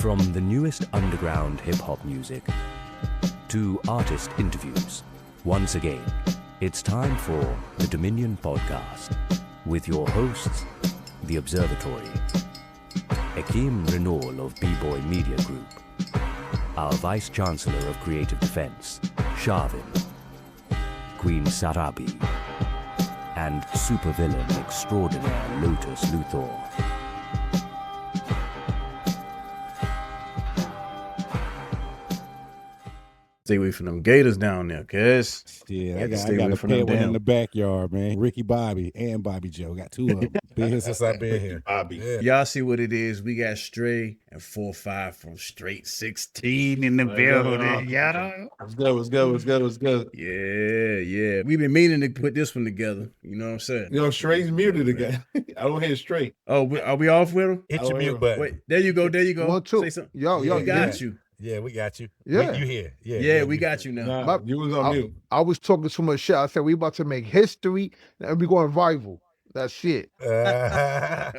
From the newest underground hip-hop music to artist interviews, once again, it's time for the Dominion Podcast with your hosts, The Observatory, Ekim Reinal of B-Boy Media Group, our Vice Chancellor of Creative Defense, Sharvin, Queen Sarabi, and supervillain extraordinaire Lotus Luthor. Stay away from them gators down there, cuz. Yeah, I got a pet one in the backyard, man. Ricky Bobby and Bobby Joe. Got two of them. Been here since I've been here. Bobby. Yeah. Y'all see what it is. We got Stray and 4our 5ive from Str86teen in the building. Y'all know? What's good? Yeah. We've been meaning to put this one together. You know what I'm saying? Yo, Stray's muted again. I don't hear Stray. Oh, are we off with him? Hit your mute button. Wait, there you go. 1, 2. Say something. Yo, we got you. Yeah, we got you. Yeah. You here. Yeah, we got you now. Nah, you was on mute. I was talking too much shit. I said, we about to make history and we going rival. That's it. That's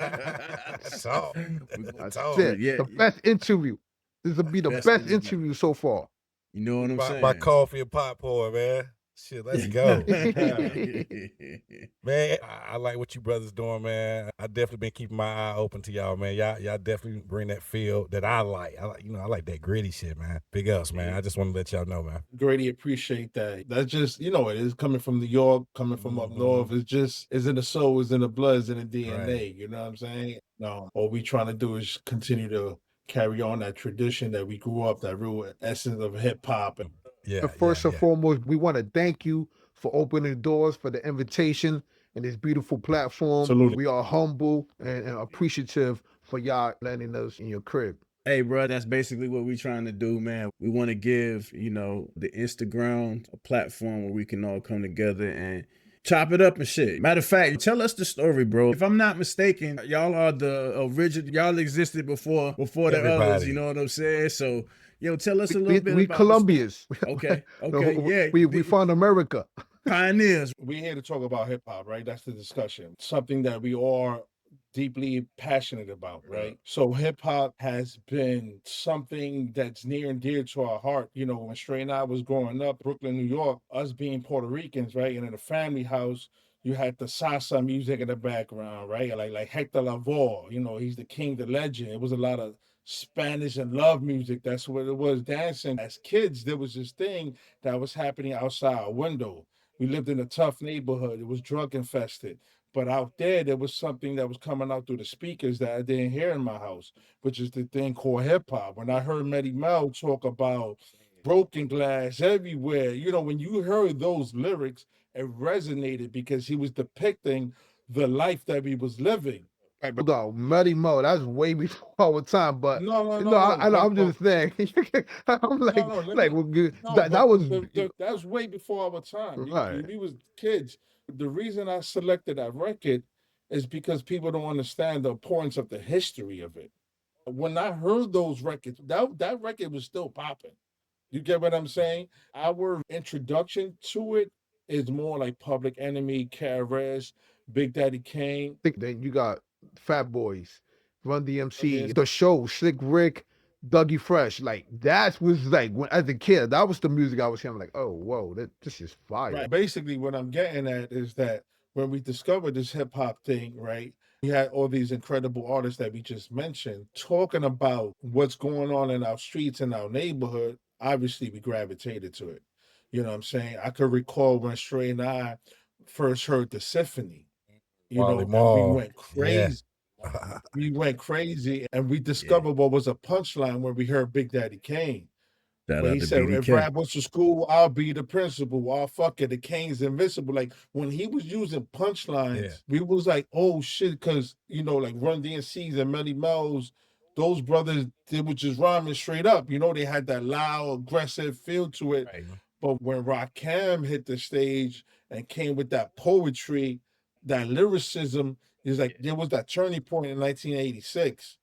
it. Yeah. The best interview. This will be the best interview so far. You know what I'm saying? My coffee and popcorn, man. Shit, let's go. Man, I like what you brothers doing, man. I definitely been keeping my eye open to y'all, man. Y'all definitely bring that feel that I like. I like that gritty shit, man. Big ups, man. I just want to let y'all know, man. Greatly appreciate that. That's just, it is coming from New York, coming from up north. It's in the soul, it's in the blood, it's in the DNA. Right. You know what I'm saying? No, all we trying to do is continue to carry on that tradition that we grew up, that real essence of hip hop. And first and foremost, we want to thank you for opening the doors, for the invitation and this beautiful platform. Absolutely. We are humble and appreciative for y'all letting us in your crib. Hey, bro, that's basically what we're trying to do, man. We want to give, the Instagram a platform where we can all come together and chop it up and shit. Matter of fact, tell us the story, bro. If I'm not mistaken, y'all are the original. Y'all existed before the others. You know what I'm saying? So, tell us a little bit. We about Colombians. Okay. Yeah. We found America. Pioneers. We're here to talk about hip hop, right? That's the discussion. Something that we are deeply passionate about, right? So hip hop has been something that's near and dear to our heart. When Stray and I was growing up, Brooklyn, New York, us being Puerto Ricans, right? And in a family house, you had the salsa music in the background, right? Like Hector Lavoe, he's the king, the legend. It was a lot of Spanish and love music. That's what it was, dancing. As kids, there was this thing that was happening outside our window. We lived in a tough neighborhood. It was drug infested. But out there was something that was coming out through the speakers that I didn't hear in my house, which is the thing called hip hop. When I heard Mel talk about broken glass everywhere, when you heard those lyrics, it resonated because he was depicting the life that we was living. Right, but Mo, that's way before our time. But I'm just saying. I'm that was way before our time. Right. We was kids. The reason I selected that record is because people don't understand the importance of the history of it. When I heard those records, that record was still popping. You get what I'm saying? Our introduction to it is more like Public Enemy, KRS, Big Daddy Kane. Then you got Fat Boys, Run DMC, The Show, Slick Rick, Dougie Fresh. Like that was like when as a kid, that was the music I was hearing. Like, oh, whoa, this is fire. Right. Basically, what I'm getting at is that when we discovered this hip hop thing, right? We had all these incredible artists that we just mentioned talking about what's going on in our streets and our neighborhood. Obviously, we gravitated to it. You know what I'm saying? I could recall when Stray and I first heard the symphony. We went crazy. Yeah. We went crazy, and we discovered what was a punchline when we heard Big Daddy Kane. When he said, if rap was to school, I'll be the principal. I'll fuck it. The Kane's invincible. Like when he was using punchlines, we was like, oh shit, because like Run DMC's and Mel's, those brothers, they were just rhyming straight up. They had that loud, aggressive feel to it. Right. But when Rakim hit the stage and came with that poetry, that lyricism, is like there was that turning point in 1986.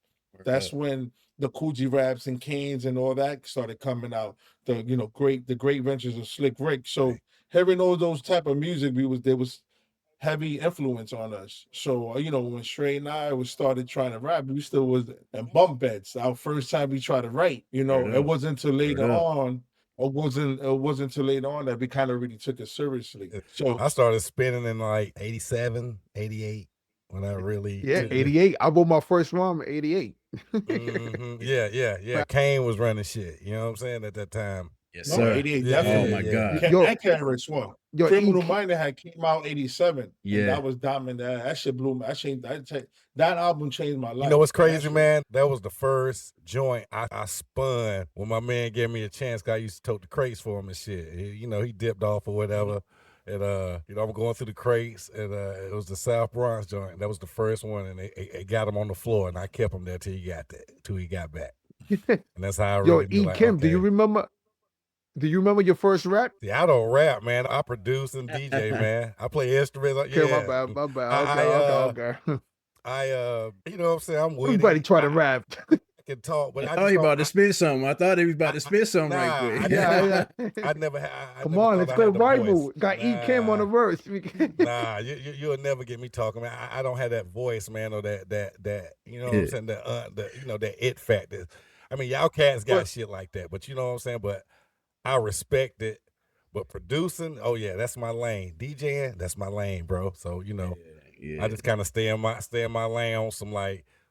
That's when the Coogee Raps and Canes and all that started coming out. The great ventures of Slick Rick. So hearing all those type of music, there was heavy influence on us. So, you know, when Stray and I was started trying to rap, we still was in bump beds. Our first time we tried to write, you know, Word it up. wasn't until Word later up. on, it wasn't until later on that we kind of really took it seriously. So I started spinning in like 87, 88 when I really Yeah, took it. 88. I bought my first one in 88. Yeah. Kane was running shit. You know what I'm saying at that time. Yes, no, sir. 88 Yeah, definitely. Oh my God. Yo, And KRS One. yo, Criminal Ekim, Minor had came out 87. Yeah. And that was dominant. That shit blew me. That album changed my life. You know what's crazy, Actually. man? That was the first joint I spun when my man gave me a chance. 'Cause I used to tote the crates for him and shit. You know, he dipped off or whatever. And you know, I'm going through the crates, and it was the South Bronx joint. That was the first one, and it got him on the floor, and I kept him there till he got back. And that's how I yo, really knew, like, Ekim, okay. do you remember your first rap? See, I don't rap, man. I produce and DJ, man. I play instruments. Okay, Yeah. my bad. Okay. You know what I'm saying? I'm witty. Everybody try to rap. I can talk, but I I thought just he don't- about to spit something. I thought he was about to spit something right Nah, quick. Yeah. I never had. I Come never on, thought let's I go had the rival. voice. Got Ekim on the verse. Nah, you'll never get me talking, man. I don't have that voice, man, or that you know what I'm Yeah. saying, the you know, that it factor. I mean, y'all cats got But- shit like that, but you know what I'm saying. But I respect it. But producing, oh yeah, that's my lane. DJing, that's my lane, bro. So you know, Yeah. I just kind of stay in my lane on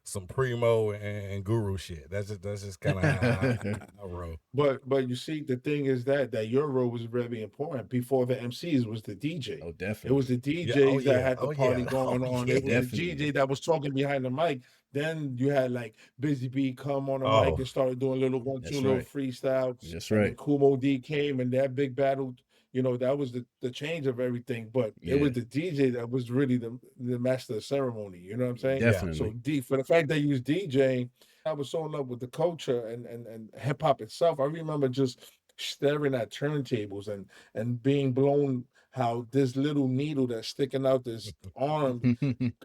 some primo and guru shit. That's just kind of how I roll. But you see, the thing is that your role was very important. Before the MCs was the DJ. Oh, It definitely. was the DJs that had the Oh, party yeah. going Oh, on. yeah. It was Definitely. the DJ that was talking behind the mic. Then you had like Busy B come on the Oh. mic and started doing little That's little right. freestyles. That's And then right. Kumo D came and that big battle. You know, that was the change of everything. But it was Yeah. the DJ that was really the master of ceremony. You know what I'm saying? Definitely. So for the fact that you was DJing, I was so in love with the culture and hip hop itself. I remember just staring at turntables and being blown how this little needle that's sticking out this arm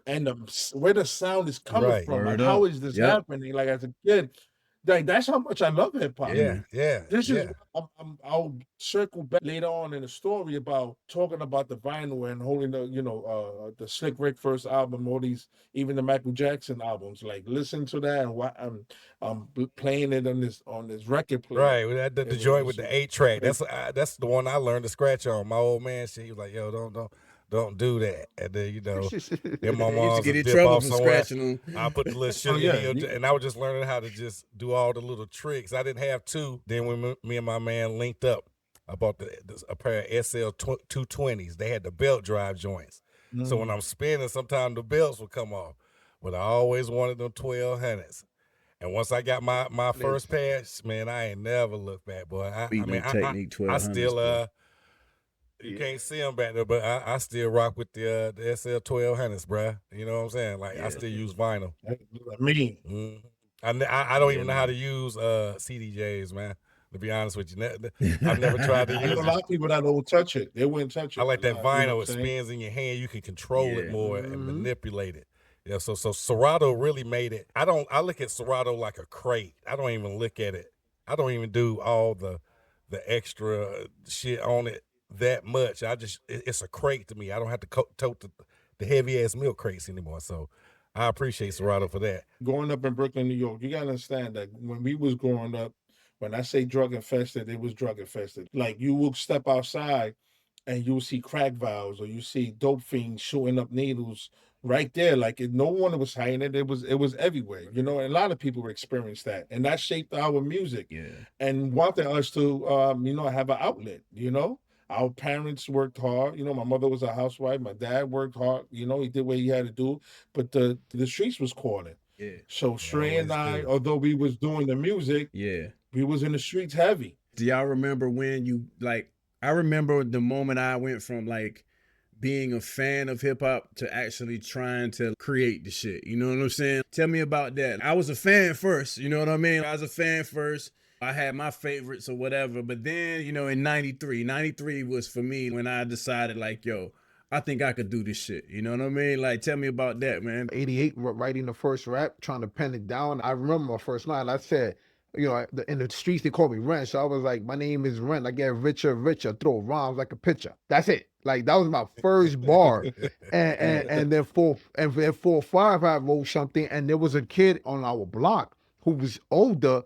and where the sound is coming Right. from. Like, Word how up. is this Yep. happening? Like as a kid, like that's how much I love hip hop. Yeah. This yeah. is I'll circle back later on in the story about talking about the vinyl and holding the Slick Rick first album, all these, even the Michael Jackson albums. Like listen to that and I'm playing it on this record player. Right, with that, the It was joint with just the 8-track. crazy. That's the one I learned to scratch on. My old man shit, he was like, "Yo, don't do that." And then you know, then my He used to mom's get would in dip trouble off for somewhere. scratching them. I put the little sugar yeah, hill, you- and I was just learning how to just do all the little tricks. I didn't have two. Then when me and my man linked up, I bought a pair of SL 220s. They had the belt drive joints. So when I'm spinning, sometimes the belts would come off. But I always wanted them 1200s. And once I got my first pass, man, I ain't never looked back, boy. I Beat mean, no technique 1200s. I still boy. you can't see them back there, but I still rock with the SL 1200s, bruh. You know what I'm saying? Like I still use vinyl. me. I don't even know how to use CDJs, man. To be honest with you, I've never tried to I know use a it. lot of people that don't touch it. They wouldn't touch it. I like that You know vinyl. what It I'm saying? spins in your hand. You can control it Yeah. more and manipulate it. Yeah. So Serato really made it. I look at Serato like a crate. I don't even look at it. I don't even do all the extra shit on it that much. It's a crate to me. I don't have to tote the heavy ass milk crates anymore. So I appreciate Serato for that. Growing up in Brooklyn, New York, you gotta understand that when we was growing up, when I say drug infested, it was drug infested. Like you will step outside and you'll see crack vials or you see dope fiends shooting up needles right there. Like no one was hiding it. It was everywhere, you know, and a lot of people experienced that. And that shaped our music Yeah. and wanted us to have an outlet, you know. Our parents worked hard. You know, my mother was a housewife. My dad worked hard. You know, he did what he had to do. But the streets was calling. Yeah. So Stray and always I, do. although we was doing the music, Yeah. we was in the streets heavy. Do y'all remember when you I remember the moment I went from like being a fan of hip hop to actually trying to create the shit. You know what I'm saying? Tell me about that. I was a fan first, you know what I mean? I was a fan first. I had my favorites or whatever, but then, you know, in 93 was for me when I decided like, yo, I think I could do this shit. You know what I mean? Like, tell me about that, man. 88, writing the first rap, trying to pen it down. I remember my first line. I said, You know, in the streets they call me Ren. So I was like, my name is Ren. I get richer, richer. Throw rhymes like a pitcher. That's it. Like that was my first bar. And then 4our 5ive I wrote something, and there was a kid on our block who was older,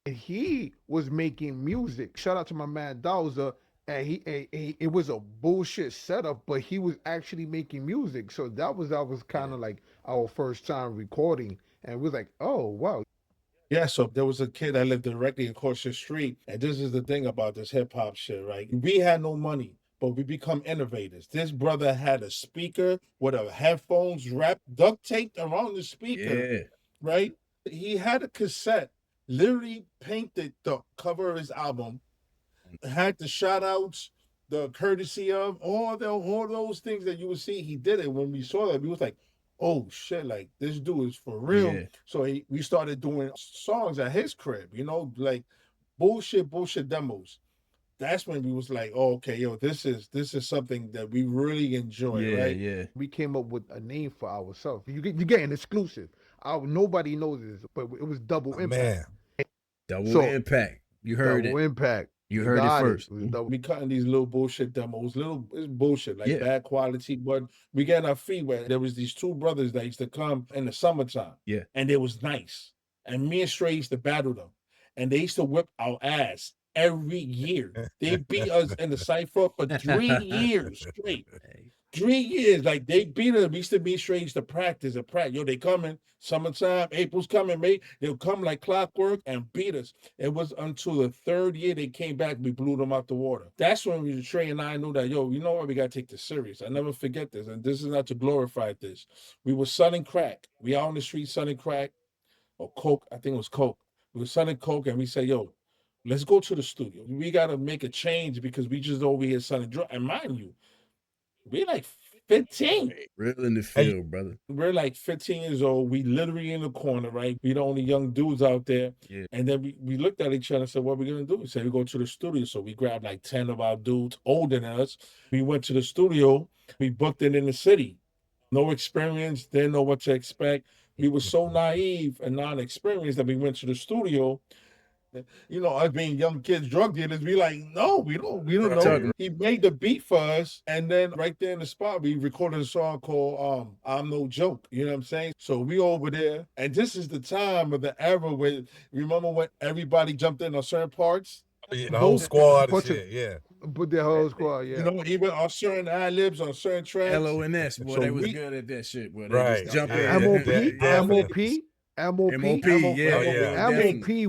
and he was making music. Shout out to my man Dowser. And it was a bullshit setup, but he was actually making music. So that was kind of like our first time recording, and we was like, oh wow. Yeah, so there was a kid that lived directly across the street. And this is the thing about this hip hop shit, right? We had no money, but we become innovators. This brother had a speaker with a headphones wrapped, duct taped around the speaker, right? He had a cassette, literally painted the cover of his album, had the shout outs, the courtesy of all those things that you would see. He did it. When we saw that, we was like, oh shit, like this dude is for real. Yeah. So we started doing songs at his crib, you know, like bullshit demos. That's when we was like, oh, okay, yo, this is something that we really enjoy, right? Yeah. We came up with a name for ourselves. You get an exclusive. Nobody knows this, but it was Double Impact. Man, Double Impact. You heard Double it. Impact. You heard it first. We cutting these little bullshit demos, it's bullshit, like bad quality, but we getting our feet wet. There was these two brothers that used to come in the summertime. Yeah. And it was nice. And me and Stray used to battle them. And they used to whip our ass every year. They beat us in the cypher for 3 years straight. 3 years, like they beat us. We used to be straight, used to practice. Yo, they coming, summertime, April's coming, mate. They'll come like clockwork and beat us. It was until the 3rd year they came back, we blew them out the water. That's when Stray and I knew that, yo, you know what, we gotta take this serious. I never forget this, and this is not to glorify this. We were selling crack. We out on the street selling crack, or coke, I think it was coke. We were selling coke, and we said, yo, let's go to the studio. We gotta make a change because we just over here selling drugs. And mind you, we're like 15. Real in the field, brother. We're like 15 years old. We literally in the corner, right? We the only young dudes out there. Yeah. And then we looked at each other and said, what are we going to do? We said, we go to the studio. So we grabbed like 10 of our dudes older than us. We went to the studio. We booked it in the city. No experience. Didn't know what to expect. We were so naive and non-experienced that we went to the studio. You know, us being young kids, drug dealers, we like, no, we don't know. He made the beat for us, and then right there in the spot, we recorded a song called I'm No Joke. You know what I'm saying? So we over there, and this is the time of the era when, remember when everybody jumped in on certain parts? Yeah, the whole squad and shit, yeah. Put the whole squad, yeah. You know, even on certain ad-libs, on certain tracks. LONS, boy, So they was we- good at that shit, boy. They Right. just jump in. Yeah. MOP yeah. MOP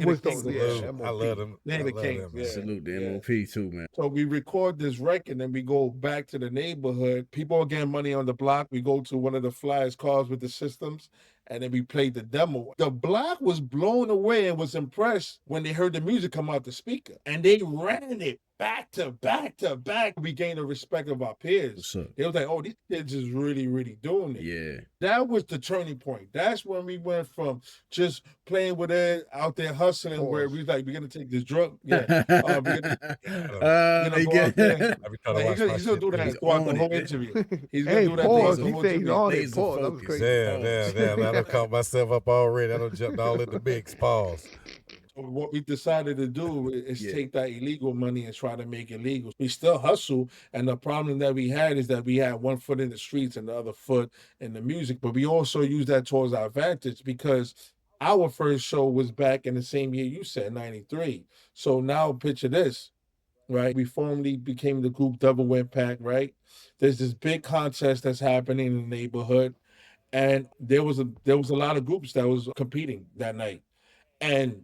was Kings. the Yeah, I love them. They're the I love kings, them, man. yeah. Salute the Yeah. MOP too, man. So we record this record and we go back to the neighborhood. People are getting money on the block. We go to one of the flyers cars with the systems, and then we played the demo. The block was blown away and was impressed when they heard the music come out the speaker. And they ran it back to back to back. We gained the respect of our peers. What's up? They was like, oh, these kids is really, really doing it. Yeah. That was the turning point. That's when we went from just playing with it, out there hustling, where we was like, we're going to take this drug. Yeah. We're gonna, go out there. I be trying to watch my He's going to do shit. that He's throughout on the it, whole man. interview. He's going Hey, to do that pause. throughout the He whole said he's interview. on it. Laser Pause. That was focus. crazy. Damn. I done caught myself up already. I done jumped all in the mix. Pause. What we decided to do is Yeah. take that illegal money and try to make it legal. We still hustle, and the problem that we had is that we had one foot in the streets and the other foot in the music, but we also use that towards our advantage because our first show was back in the same year you said, 93. So now picture this, right? We formally became the group Double Impact, right? There's this big contest that's happening in the neighborhood, and there was a lot of groups that was competing that night. And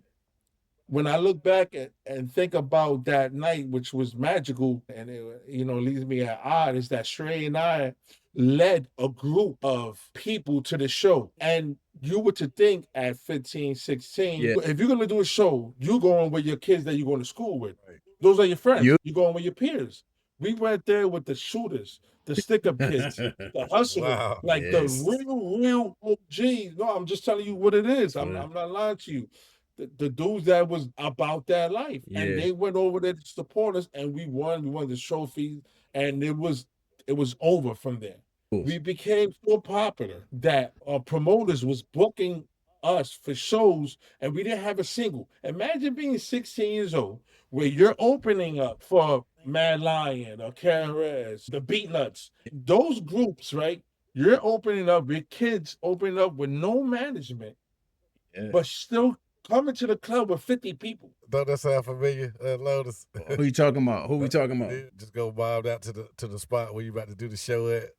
when I look back and think about that night, which was magical, and it, leaves me at odd, is that Stray and I led a group of people to the show. And you were to think at 15, 16, Yeah. if you're going to do a show, you're going with your kids that you're going to school with. Those are your friends. You- You're going with your peers. We went there with the shooters, the stick-up kids, the hustlers, Wow. like Yes. the real OGs. No, I'm just telling you what it is. I'm Yeah. not lying to you. The dudes that was about that life, Yeah. and they went over there to support us, and we won. We won the trophy, and it was over from there. Cool. We became so popular that promoters was booking us for shows, and we didn't have a single. Imagine being 16 years old, where you're opening up for Mad Lion or KRS, the Beatnuts, those groups, right? You're opening up, your kids opening up with no management, but still coming to the club with 50 people. Don't that sound familiar, Lotus? Who you talking about? Who we talking about? Just go bob out to the spot where you about to do the show at.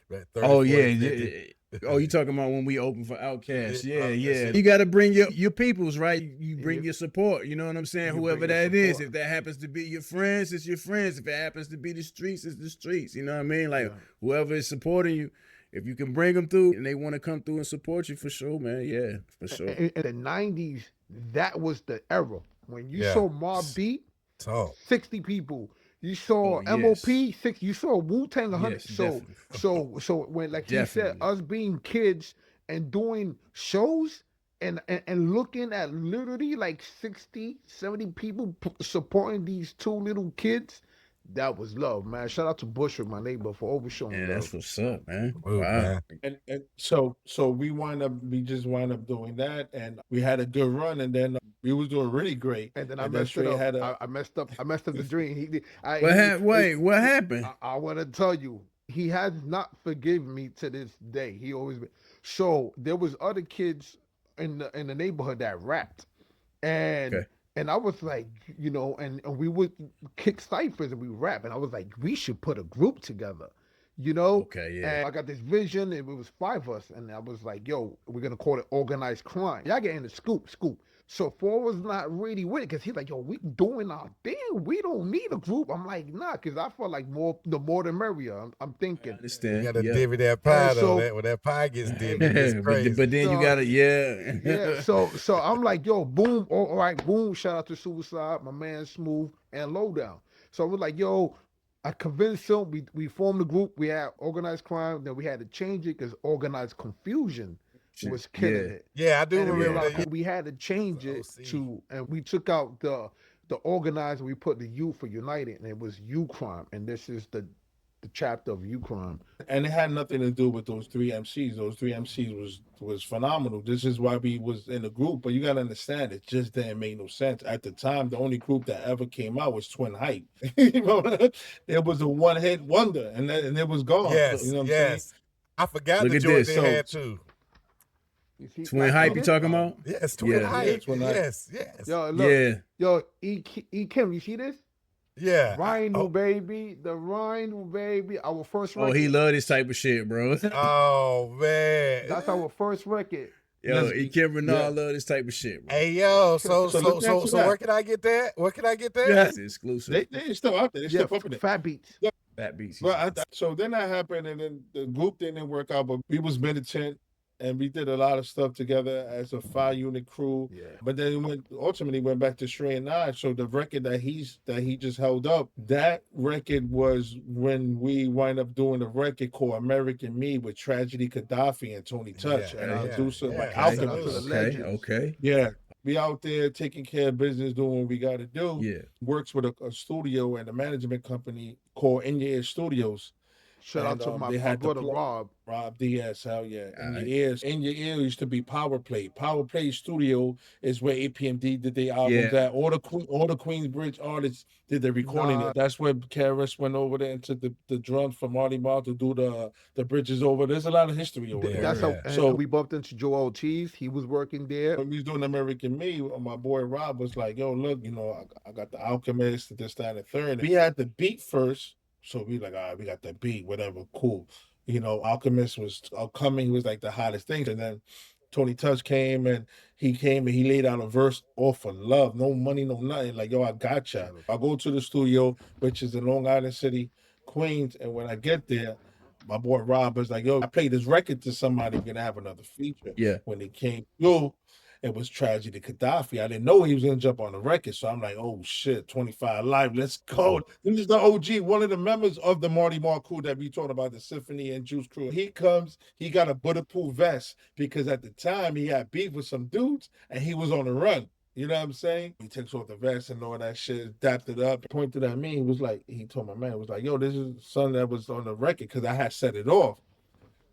Right, 30, Oh 40, yeah, 50. Oh, you talking about when we open for Outkast? Yeah, Yeah. You got to bring your peoples, right? You bring your support. You know what I'm saying? You Whoever bring your that is. support. If that happens to be your friends, it's your friends. If it happens to be the streets, it's the streets. You know what I mean? Like whoever is supporting you, if you can bring them through and they want to come through and support you, for sure, man. Yeah, for sure. In the 90s, that was the era. When you saw Mobb Deep, 60 people. You saw MOP, 6. You saw Wu-Tang, 100. Yes, so when, like he said, us being kids and doing shows and looking at literally like 60, 70 people supporting these 2 little kids, that was love, man. Shout out to Bushwick, my neighbor, for overshowing love. That's what's up, man. Ooh, Wow. man. And so we just wind up doing that, and we had a good run, and then we was doing really great. And then I messed it up. I messed up the dream. What happened? I want to tell you, he has not forgiven me to this day. He always been. So there was other kids in the neighborhood that rapped, and I was like, you know, and we would kick ciphers and we rap, and I was like, we should put a group together, you know. And I got this vision, and it was 5 of us, and I was like, yo, we're gonna call it organized crime. Y'all get in the scoop. So 4our was not really with it, because he's like, yo, we doing our thing. We don't need a group. I'm like, nah, because I felt like the more the merrier. I'm thinking. I understand. You gotta divvy that pie so, though. When that pie gets divvied, it's crazy. But then you gotta, yeah. So I'm like, yo, boom, all right, boom. Shout out to Suicide, my man Smooth, and Lowdown. So I was like, yo, I convinced him. We formed the group. We had organized crime. Then we had to change it because organized confusion was killing it. Yeah, I do remember that. We had to change it to, and we took out the organized, and we put the U for United, and it was U crime, and this is the chapter of U crime. And it had nothing to do with those 3 MCs. Those 3 MCs was phenomenal. This is why we was in the group, but you gotta understand, it just didn't make no sense. At the time, the only group that ever came out was Twin Hype. You know, it was a one-hit wonder, and it was gone. Yes, you know what I'm saying? I forgot Look the at joint this. they had too. Twin Hype you talking about? Yes, Twin Hype. Yeah, Twin Hype. Yes. Yo, look, yo, Ekim, you see this? Yeah. Reinal, baby, the Reinal, baby. Our first record. Oh, he love this type of shit, bro. Oh man, that's our first record. Yo, Ekim Reinal love this type of shit, bro. Hey yo, so where can I get that? Where can I get that? That's exclusive. They still out there. They still pumping it. Fat Beats. Fat Beats. Well, so then that happened, and then the group didn't work out, but we was militant, and we did a lot of stuff together as a 5-unit crew. Yeah. But then ultimately went back to Strai and 4our. So the record that he just held up, that record was when we wind up doing a record called American Me with Tragedy Gaddafi and Tony Touch and our producer Alchemist. Okay. Yeah. We out there taking care of business, doing what we got to do. Yeah. Works with a studio and a management company called In Your Ear Studios. Shout out to my brother Rob Diaz, hell yeah. In Your Ear used to be Power Play. Power Play Studio is where APMD did their albums at. All the Queensbridge artists did the recording. That's where KRS went over there and took the drums from Marty Marl to do the bridges over. There's a lot of history over there. That's how. So we bumped into Joe Ortiz. He was working there. When we was doing American Me, my boy Rob was like, yo, look, you know, I got the Alchemist, this, that, and the third. We had the beat first. So we like, all right, we got the beat, whatever, cool. You know, Alchemist was coming, he was like the hottest thing. And then Tony Touch came and he laid out a verse all for love, no money, no nothing. Like, yo, I gotcha. I go to the studio, which is in Long Island City, Queens. And when I get there, my boy Rob was like, yo, I played this record to somebody, we're gonna have another feature. Yeah. When it came, it was Tragedy Gaddafi. I didn't know he was gonna jump on the record, so I'm like, oh shit, 25 Live, let's go. This is the OG, one of the members of the Marty Marl crew that we talking about, the Symphony and Juice crew. He comes, he got a bulletproof vest because at the time he had beef with some dudes and he was on the run. You know what I'm saying? He takes off the vest and all that shit, dapped it up, pointed at me. He told my man, was like, yo, this is son that was on the record because I had set it off.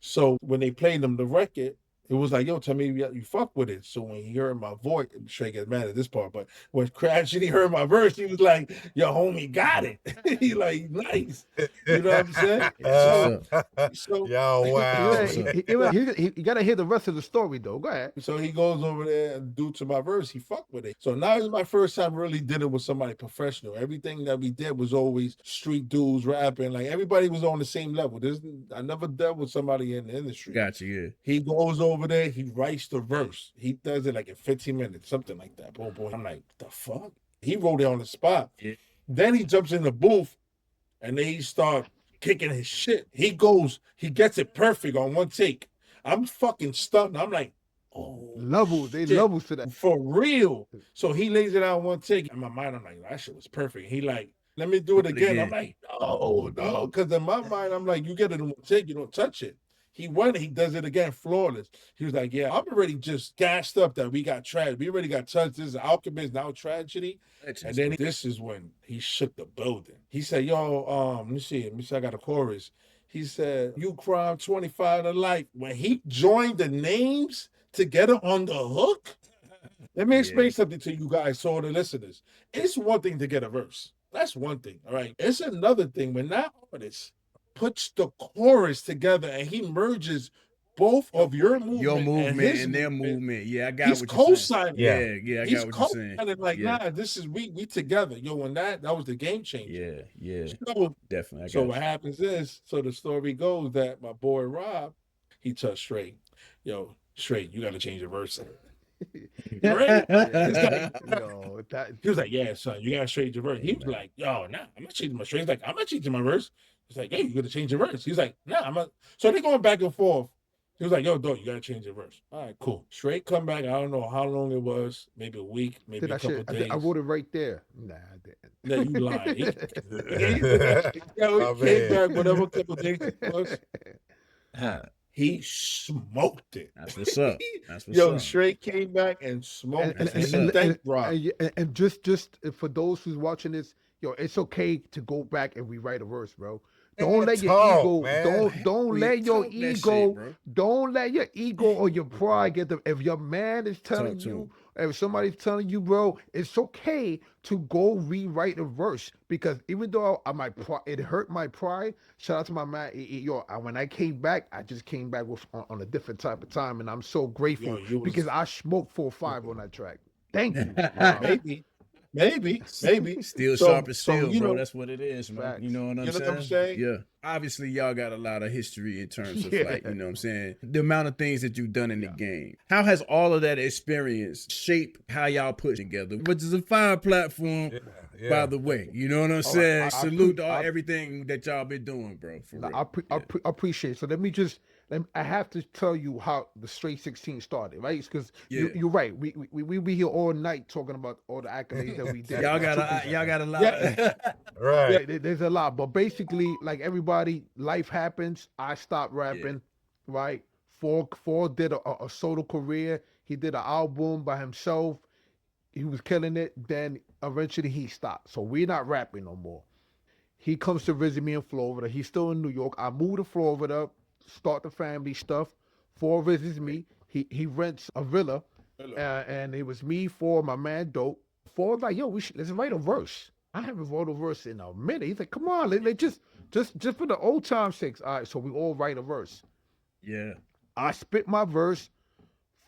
So when they played him the record, It was like, yo, tell me you fuck with it. So when he heard my voice, Stray gets mad at this part, but when Crash and he heard my verse, he was like, yo, homie, got it. He like, nice. You know what I'm saying? So yo, wow. You gotta hear the rest of the story though. Go ahead. So he goes over there and due to my verse, he fucked with it. So now is my first time really did it with somebody professional. Everything that we did was always street dudes rapping. Like everybody was on the same level. I never dealt with somebody in the industry. Gotcha, yeah. He goes over there, he writes the verse. He does it like in 15 minutes, something like that. Boom, boom. I'm like, the fuck? He wrote it on the spot. Yeah. Then he jumps in the booth and then he starts kicking his shit. He gets it perfect on one take. I'm fucking stunned. I'm like, oh, levels to that. For real. So he lays it out one take. In my mind, I'm like, that shit was perfect. He like, let me do it again. I'm like, no. Because in my mind, I'm like, you get it in one take, you don't touch it. He does it again, flawless. He was like, yeah, I'm already just gassed up that we got tragedy. We already got touched. This is Alchemist, now tragedy. And then this is when he shook the building. He said, yo, let me see, I got a chorus. He said, you crime 25 to life. When he joined the names together on the hook, let me explain something to you guys, so the listeners. It's one thing to get a verse. That's one thing, all right? It's another thing when that artist puts the chorus together and he merges both of your movement and their movement. Yeah, I got he's what you're co-signing. saying. Yeah, I got what you're saying. Like, nah, this is we together. Yo, when that was the game changer. Yeah. So, definitely. So what happens is, so the story goes that my boy Rob, he touched Stray. Yo, Stray, you gotta change your verse. Right? He was like, yeah, son, you gotta change your verse. He was like, yo, nah, I'm not changing my Stray. He's like, I'm not changing my verse. He's like, hey, you gotta change your verse. He's like, nah, I'm not. So they're going back and forth. He was like, yo, dog, you gotta change your verse. All right, cool. Straight come back. I don't know how long it was, maybe a week, maybe a couple days. I wrote it right there. Nah, I didn't. No, you lying. He came back, whatever couple days it was. He smoked it. That's what's up. Straight came back and smoked it. And just for those who's watching this, yo, it's okay to go back and rewrite a verse, bro. Don't let your ego, don't let your ego, don't let your ego or your pride get them. If your man is telling you, if somebody's telling you, bro, it's okay to go rewrite a verse, because even though it hurt my pride. Shout out to my man, yo. When I came back, I just came back with on a different type of time, and I'm so grateful because I smoked 4our 5ive on that track. Thank you. Maybe. Still sharp as steel, bro. That's what it is, man. Facts. You know what I'm saying? Yeah. Obviously, y'all got a lot of history in terms of like, you know what I'm saying? The amount of things that you've done in the game. How has all of that experience shaped how y'all put together? Which is a fire platform, by the way. You know what I'm saying? Salute to everything that y'all been doing, bro. For real. I appreciate it. So I have to tell you how the Str86teen started, right? Because you're right. We be here all night talking about all the accolades that we did. y'all got a lot. Right. Yeah, there's a lot. But basically, like everybody, life happens. I stopped rapping, right? 4our did a solo career. He did an album by himself. He was killing it. Then eventually he stopped. So we're not rapping no more. He comes to visit me in Florida. He's still in New York. I moved to Florida, start the family stuff. 4our visits me. He rents a villa, and it was me, 4our, my man Dope. 4our like, yo, let's write a verse. I haven't wrote a verse in a minute. He's like, come on, just for the old time's sake. All right, so we all write a verse. Yeah. I spit my verse.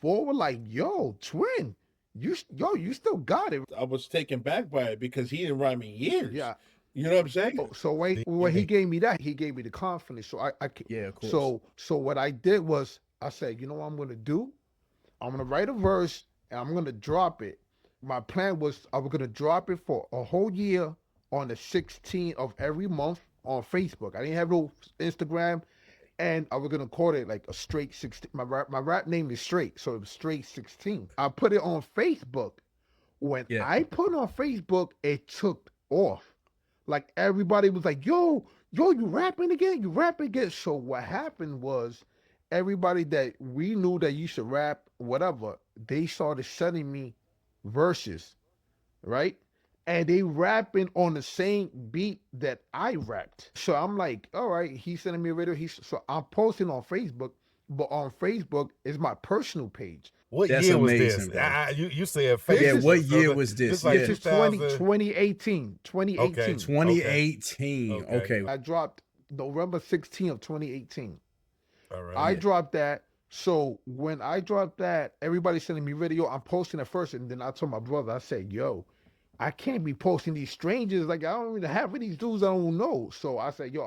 4our were like, yo, twin, you still got it. I was taken back by it because he didn't rhyme in years. Yeah. You know what I'm saying? So when he gave me that, he gave me the confidence. So I of course. So what I did was I said, you know what I'm gonna do? I'm gonna write a verse and I'm gonna drop it. My plan was I was gonna drop it for a whole year on the 16th of every month on Facebook. I didn't have no Instagram, and I was gonna call it like a Str86teen. My rap name is Straight, so it was Str86teen. I put it on Facebook. When I put it on Facebook, it took off. Like everybody was like, yo, you rapping again? You rapping again? So what happened was everybody that we knew that used to rap, whatever, they started sending me verses, right? And they rapping on the same beat that I rapped. So I'm like, all right, he's sending me a video. So I'm posting on Facebook, but on Facebook is my personal page. What That's year was amazing, this? bro. You said This Facebook. Yeah, is- what so year was this? This like Yeah. This is 2000. 2018. 2018. Okay. 2018. Okay. Okay. I dropped November 16th of 2018. All right. I dropped that. So when I dropped that, everybody's sending me video. I'm posting it first, and then I told my brother, I said, yo, I can't be posting these strangers. Like, I don't even have these dudes I don't know. So I said, yo,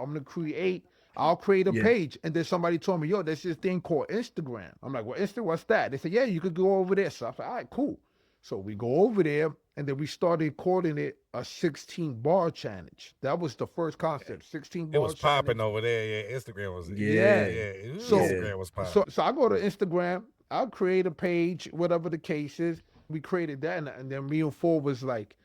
I'll create a Yeah. page. And then somebody told me, yo, there's this thing called Instagram. I'm like, well, what's that? They said, yeah, you could go over there. So I said, all right, cool. So we go over there, and then we started calling it a 16 bar challenge. That was the first concept, 16 It bar was challenge. popping over there. Yeah, Instagram was. Yeah. So- Instagram was popping. So I go to Instagram, I'll create a page, whatever the case is. We created that, and then me and 4 was like,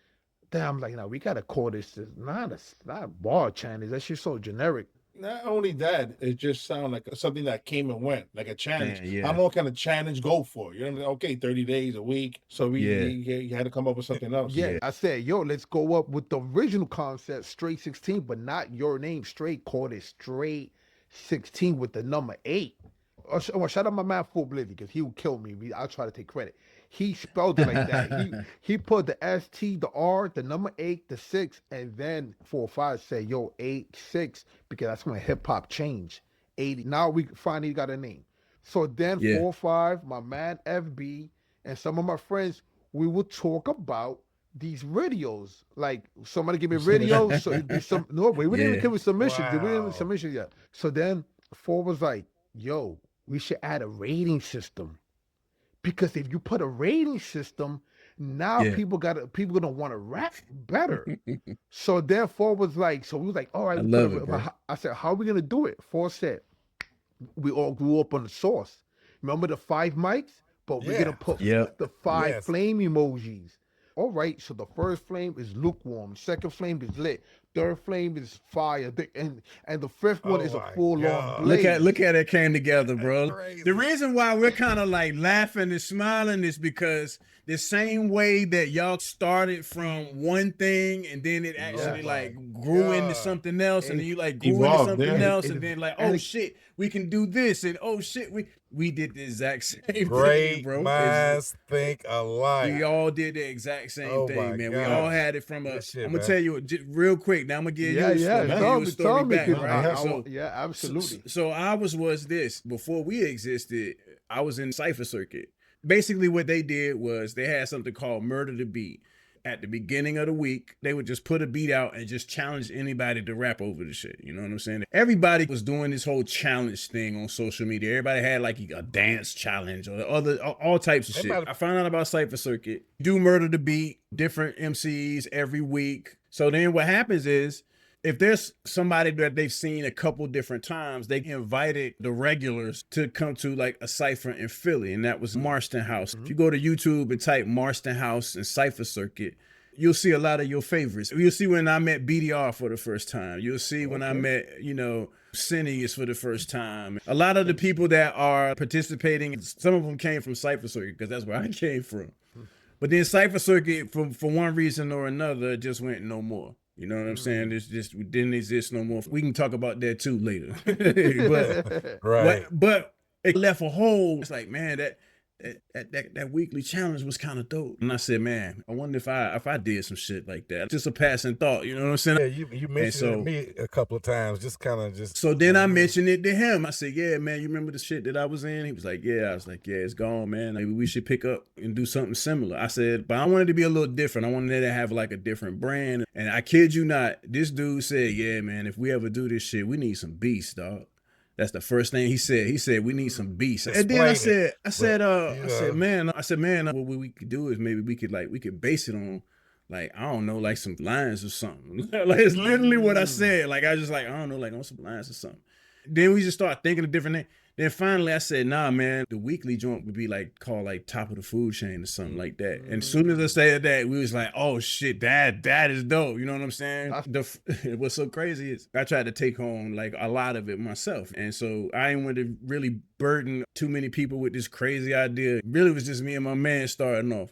damn, like, now we gotta call this not a bar challenge. That shit's so generic. Not only that, it just sounds like something that came and went, like a challenge. Man, yeah. How long can a challenge go for? You know what I mean? Okay, 30 days, a week. So you had to come up with something else. Yeah, I said, yo, let's go up with the original concept, Str86teen, but not your name, Straight. Called it Str86teen with the number 8. Oh, shout out my man for Oblivion, because he would kill me. I'll try to take credit. He spelled it like that. He put the ST, the R, the number 8, the 6, and then 4our 5ive said, yo, 8-6, because that's when hip hop changed. 80. Now we finally got a name. So then Yeah. 4our 5ive, my man FB, and some of my friends, we would talk about these videos. Like, somebody give me videos. So it'd be we didn't even give it submissions. We didn't even Wow. submissions yet. So then 4 was like, yo, we should add a rating system. Because if you put a rating system, now Yeah. people gonna want to rap better. So therefore was like, so we was like, all right, I we love put it, bro. I said, how are we gonna do it? 4 said, we all grew up on the Source. Remember the 5 mics? But we're Yeah. gonna put Yep. the 5 Yes. flame emojis. All right, so the first flame is lukewarm, second flame is lit, third flame is fire, and the fifth one Oh is a my full-on God. blaze. Look at it came together, bro. crazy. The reason why we're kind of like laughing and smiling is because the same way that y'all started from one thing and then it actually Yeah. like grew into God. something else, and then you like grew Evolved, into something yeah. else, and then like, oh shit, we can do this, and oh shit, we did the exact same thing, Great bro. minds think alike. We all did the exact same Oh thing, my man. We gosh. all had it from a. Good shit, I'm gonna man. tell you just real quick. Now I'm gonna give you a story. yeah, I'm gonna tell give you a me, story back, 'cause right? So, yeah, absolutely. So ours was this. Before we existed, I was in Cypher Circuit. Basically, what they did was they had something called Murder the Beat. At the beginning of the week, they would just put a beat out and just challenge anybody to rap over the shit. You know what I'm saying? Everybody was doing this whole challenge thing on social media. Everybody had like a dance challenge or all types of shit. Everybody- I found out about Cypher Circuit. Do Murder the Beat, different MCs every week. So then what happens is, if there's somebody that they've seen a couple different times, they invited the regulars to come to like a cypher in Philly, and that was Marston House. If you go to YouTube and type Marston House and Cypher Circuit, you'll see a lot of your favorites. You'll see when I met BDR for the first time. You'll see when I met, Cineas for the first time. A lot of the people that are participating, some of them came from Cypher Circuit because that's where I came from. But then Cypher Circuit, for one reason or another, just went no more. You know what I'm saying? It's just it didn't exist no more. We can talk about that too later. but, Right. but it left a hole. It's like, man, that weekly challenge was kind of dope. And I said, man, I wonder if I did some shit like that. Just a passing thought, you know what I'm saying? Yeah, you mentioned it to me a couple of times, just kind of just. So then I mentioned it to him. I said, yeah, man, you remember the shit that I was in? He was like, yeah. I was like, yeah, it's gone, man. Maybe we should pick up and do something similar. I said, but I wanted to be a little different. I wanted to have like a different brand. And I kid you not, this dude said, yeah, man, if we ever do this shit, we need some beasts, dog. That's the first thing he said. He said, we need some beasts. And then I said, man, what we could do is maybe we could base it on, like, I don't know, like some lines or something. Like, it's literally what I said. Like, I just like, I don't know, like on some lines or something. Then we just start thinking of different things. Then finally I said, nah, man, the weekly joint would be like called like top of the food chain or something like that. And as soon as I said that, we was like, oh shit, that is dope. You know what I'm saying? What's so crazy is I tried to take home like a lot of it myself. And so I didn't want to really burden too many people with this crazy idea. It really was just me and my man starting off.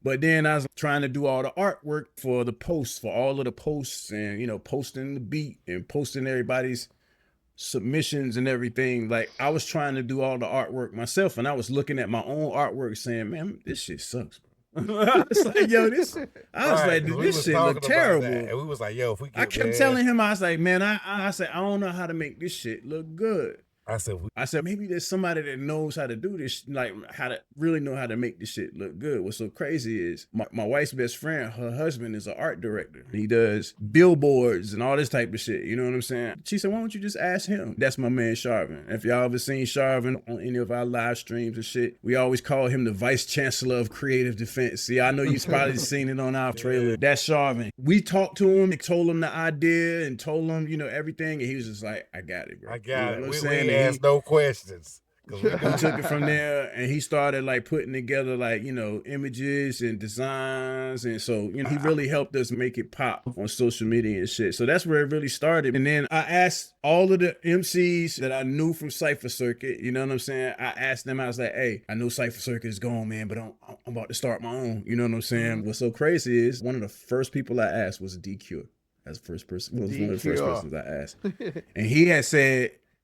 But then I was trying to do all the artwork for the posts, for all of the posts, and, posting the beat and posting everybody's submissions and everything, like I was trying to do all the artwork myself, and I was looking at my own artwork saying, man, this shit sucks, bro. I was like, yo, this shit look terrible. And we was like, yo, if we get I kept telling him, I was like, man, I said, I don't know how to make this shit look good. I said, maybe there's somebody that knows how to do this, like how to really know how to make this shit look good. What's so crazy is my wife's best friend, her husband is an art director. He does billboards and all this type of shit. You know what I'm saying? She said, why don't you just ask him? That's my man, Sharvin. If y'all ever seen Sharvin on any of our live streams and shit, we always call him the Vice Chancellor of Creative Defense. See, I know you've probably seen it on our trailer. That's Sharvin. We talked to him and told him the idea and told him, you know, everything. And he was just like, I got it, bro. I got you know it. What I'm saying? We asked no questions. He took it from there and he started like putting together like, you know, images and designs. And so, you know, he really helped us make it pop on social media and shit. So that's where it really started. And then I asked all of the MCs that I knew from Cypher Circuit, you know what I'm saying? I asked them, I was like, hey, I know Cypher Circuit is gone, man, but I'm about to start my own. You know what I'm saying? What's so crazy is one of the first people I asked was D-Cure. That's the first person. Was one of the first persons I asked. And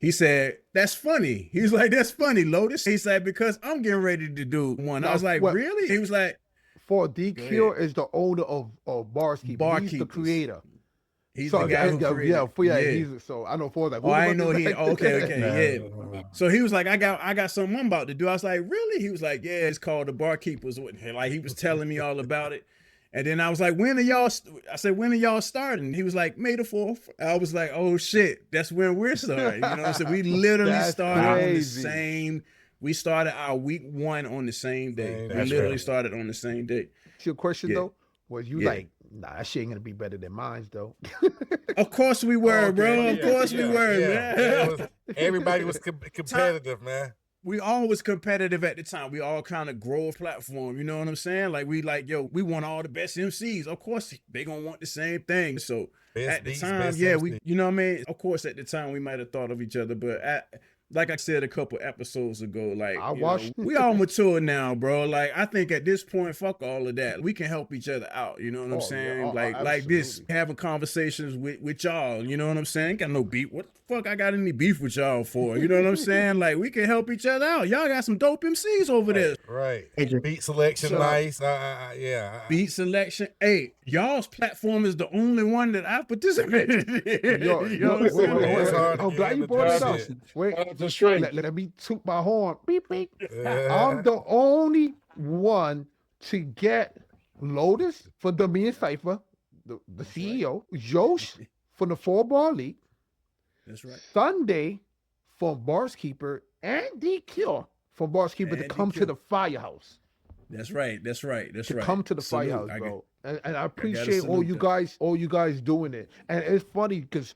he said, that's funny. He's like, that's funny, Lotus. He said, because I'm getting ready to do one. I was like, really? He was like, for D-Cure is the owner of Bars Keeper. He's the creator. He's the guy who created. He's, so I know for like, I know he. Okay, yeah. So he was like, I got something I'm about to do. I was like, really? He was like, yeah, it's called the Barkeepers. Like he was telling me all about it. And then I was like, when are y'all starting? He was like, May the 4th. I was like, oh shit, that's when we're starting. You know what I'm saying? We literally started on the same, we started our week 1 on the same day. We literally started on the same day. Your question though, was you like, nah, that shit ain't gonna be better than mine though. Of course we were, bro. Of course we were, man. Everybody was competitive, man. We all was competitive at the time. We all kind of grow a platform. You know what I'm saying? Like we we want all the best MCs. Of course, they gonna want the same thing. So at the time, you know what I mean? Of course, at the time we might have thought of each other, but like I said a couple episodes ago, like we all mature now, bro. Like I think at this point, fuck all of that. We can help each other out. You know what I'm saying? Like this, having conversations with y'all. You know what I'm saying? Got no beef. What the fuck I got any beef with y'all for? You know what I'm saying? Like we can help each other out. Y'all got some dope MCs over there. Right. Beat selection, nice. Beat selection. Hey, y'all's platform is the only one that I participated in. I'm glad you brought it up. Wait. Let me toot my horn. Beep, beep. I'm the only one to get Lotus for the Me and Cypher, the CEO, Josh for the 4our League. That's right. Sunday for Bars Keeper and D-Cure for Bars Keeper to come to the Firehouse. That's right. To come to the Firehouse, bro. And I appreciate all you guys doing it. And it's funny because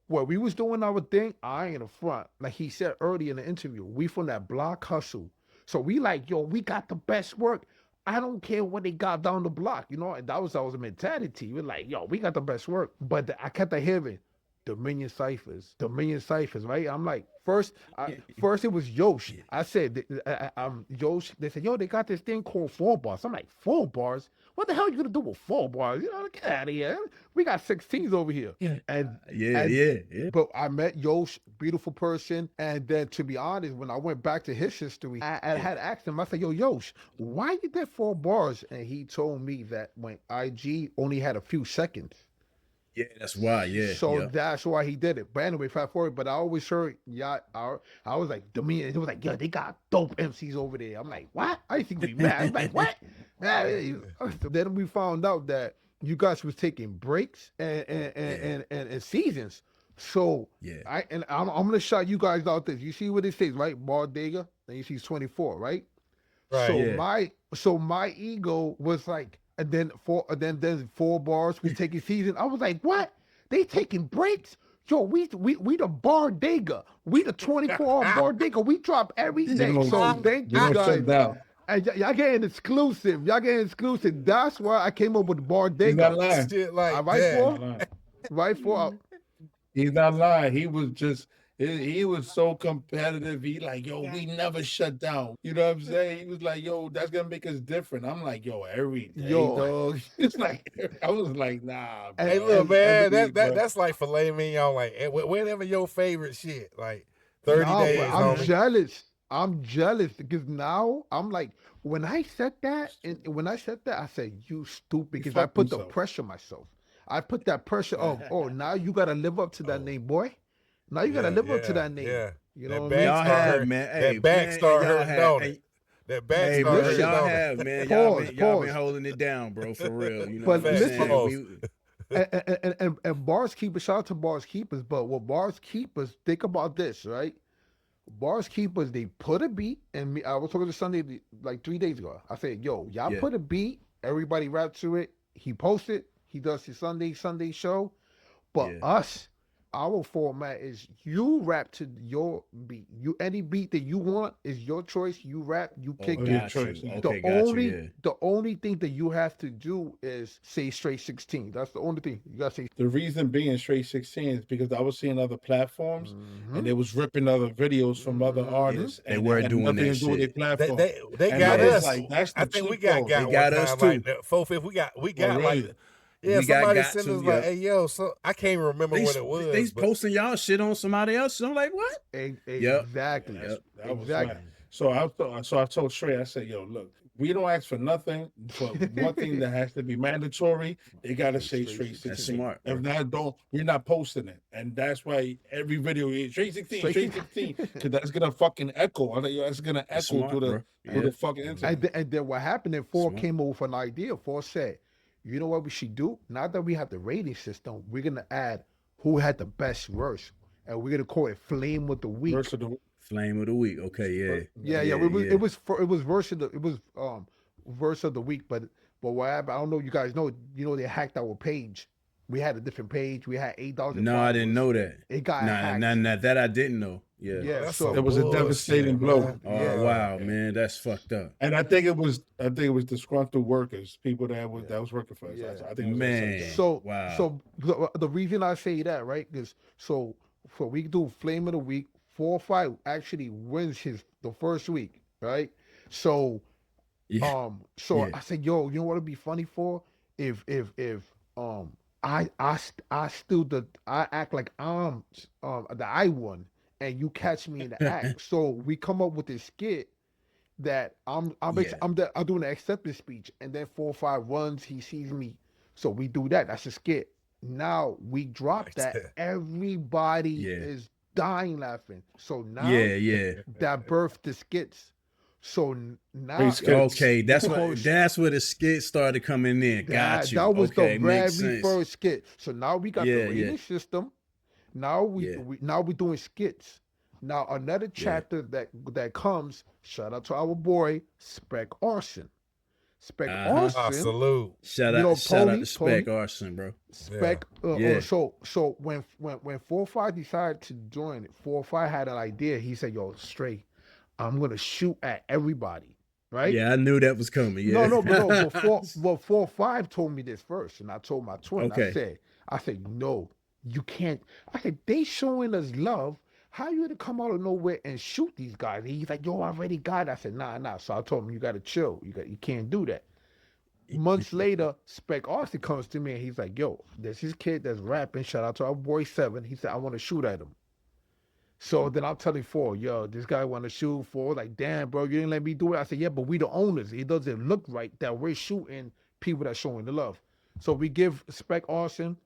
well, we was doing our thing, I ain't in the front. Like he said earlier in the interview, we from that block hustle. So we like, we got the best work. I don't care what they got down the block, you know? And that was our mentality. We're like, we got the best work. But I kept hearing Dominion Ciphers, right? I'm like, first it was Yosh. I said, Yosh, they said, they got this thing called 4 bars. I'm like, 4 bars? What the hell are you gonna do with 4 bars? You know, get out of here. We got 16s over here. Yeah. But I met Yosh, beautiful person. And then to be honest, when I went back to his history, I had asked him, I said, Yosh, why you did 4 bars? And he told me that when IG only had a few seconds. Yeah, that's why. Yeah. So that's why he did it. But anyway, fast forward. But I always heard, I was like, Dominion. It was like, they got dope MCs over there. I'm like, what? I used to be mad. I'm like, what? Then we found out that you guys was taking breaks and seasons. So I'm gonna shout you guys out this. You see what it says, right? Bardega, and you see 24, right? Right. So my ego was like. And then 4 bars, we taking season. I was like, what? They taking breaks? We the Bardega. We the 24-hour Bardega. We drop every day. So thank you guys. And y'all getting exclusive. That's why I came up with Bardega. He's not lying. Right, 4? He's not lying. He was just He was so competitive. He like, yo, we never shut down. You know what I'm saying? He was like, yo, that's gonna make us different. I'm like, yo, every day, Yo. dog. It's like, I was like, nah, bro. Hey, look, man, But that's like filet mignon. Like, whatever your favorite shit. Like, 30 Nah, days, but I'm homie. jealous. I'm jealous because now I'm like, when I said that, I said, you stupid, because I fucked put the himself. pressure myself. I put that pressure of, oh, now you gotta live up to that name, boy. Now you gotta live up to that name. Yeah. You know That what I mean? Y'all start have, hurting. man. Hey, That back man, start y'all hurting, have- don't hey, it? That back Hey, start bro, hurting, y'all don't it? have, man. Pause, Y'all been pause. holding it down, bro, for real. You know But what I'm listen- saying? And Bars Keepers, shout out to Bars Keepers, but what Bars Keepers, think about this, right? Bars Keepers, they put a beat, and I was talking to Sunday like 3 days ago. I said, yo, y'all Yeah. put a beat, everybody rap to it. He posted, he does his Sunday show. But Yeah. us, our format is you rap to your beat. You any beat that you want is your choice. You rap, you Oh, kick your it. got choice. you. The Okay, The got only you. Yeah. the only thing that you have to do is say Str86teen. That's the only thing. You gotta say The reason being Str86teen is because I was seeing other platforms Mhm. and they was ripping other videos from other artists. They and were it had doing nothing that to do with their shit. platform. They And got I was us. like, that's the I think we cheat got code. They one got time. us Like, too. 4/5, we got really? like, yeah, We got somebody sent too, us yeah. like, hey, yo, so I can't remember what it was. They but posting y'all shit on somebody else. I'm like, what? exactly. Yep. That was Exactly. right. So I told Stray, I said, yo, look, we don't ask for nothing, but one thing that has to be mandatory, it gotta say Str86teen. That's smart, bro. If not, we're not posting it. And that's why every video is Str86teen, because that's gonna fucking echo. I'm like, yo, that's gonna That's echo smart, through bro. the fucking internet. And then what happened? And 4 Smart. came over with an idea. 4 said, you know what we should do? Now that we have the rating system, we're gonna add who had the best verse, and we're gonna call it Flame of the Week. Verse of the Flame of the week. Okay, yeah. Yeah. It was verse of the week. But what happened? I don't know. You guys know? You know they hacked our page. We had a different page. We had 8,000. No, I didn't know that. It got hacked. Nah, that I didn't know. Yeah. Yeah, that's so- some It was a devastating blow. man. Oh wow, man, that's fucked up. And I think it was disgruntled workers, people that was working for us. Yeah. I think it was Man. upside down. So Wow. so the reason I say that, right, is so for we do Flame of the Week, 4our 5ive actually wins the first week, right? So Yeah. so Yeah. I said, yo, you know what would be funny for if I act like I'm the I one and you catch me in the act. So we come up with this skit that I'm doing the acceptance speech, and then 4our 5ive runs, he sees me. So we do that. That's a skit. Now we drop that. Everybody is dying laughing. So now Yeah. that birthed the skits. So now Great skits. Okay, that's Because- where the skit started coming in. Got you. That was Okay, the makes very sense. first skit. So now we got the Yeah, rating system. Now Yeah. we're doing skits. Now another chapter that comes. Shout out to our boy Spec Arson. Spec Arson. Salute. Shout You out know, to Tony- Spec Arson, bro. Spec. Yeah. So when 4our 5ive decided to join it, 4our 5ive had an idea. He said, "Yo, Stray, I'm gonna shoot at everybody." Right? Yeah, I knew that was coming. Yeah. No. But 4our 5ive told me this first, and I told my twin. Okay. I said, no, you can't. I said, they showing us love. How you gonna come out of nowhere and shoot these guys? And he's like, yo, I already got it. I said, nah. So I told him, you gotta chill. You can't do that. Months later, Spec Arson comes to me and he's like, yo, there's this kid that's rapping. Shout out to our boy 7. He said, I want to shoot at him. So then I'm telling 4, yo, this guy want to shoot. 4, like, damn, bro, you didn't let me do it. I said, yeah, but we the owners. It doesn't look right that we're shooting people that's showing the love. So we give Spec Arson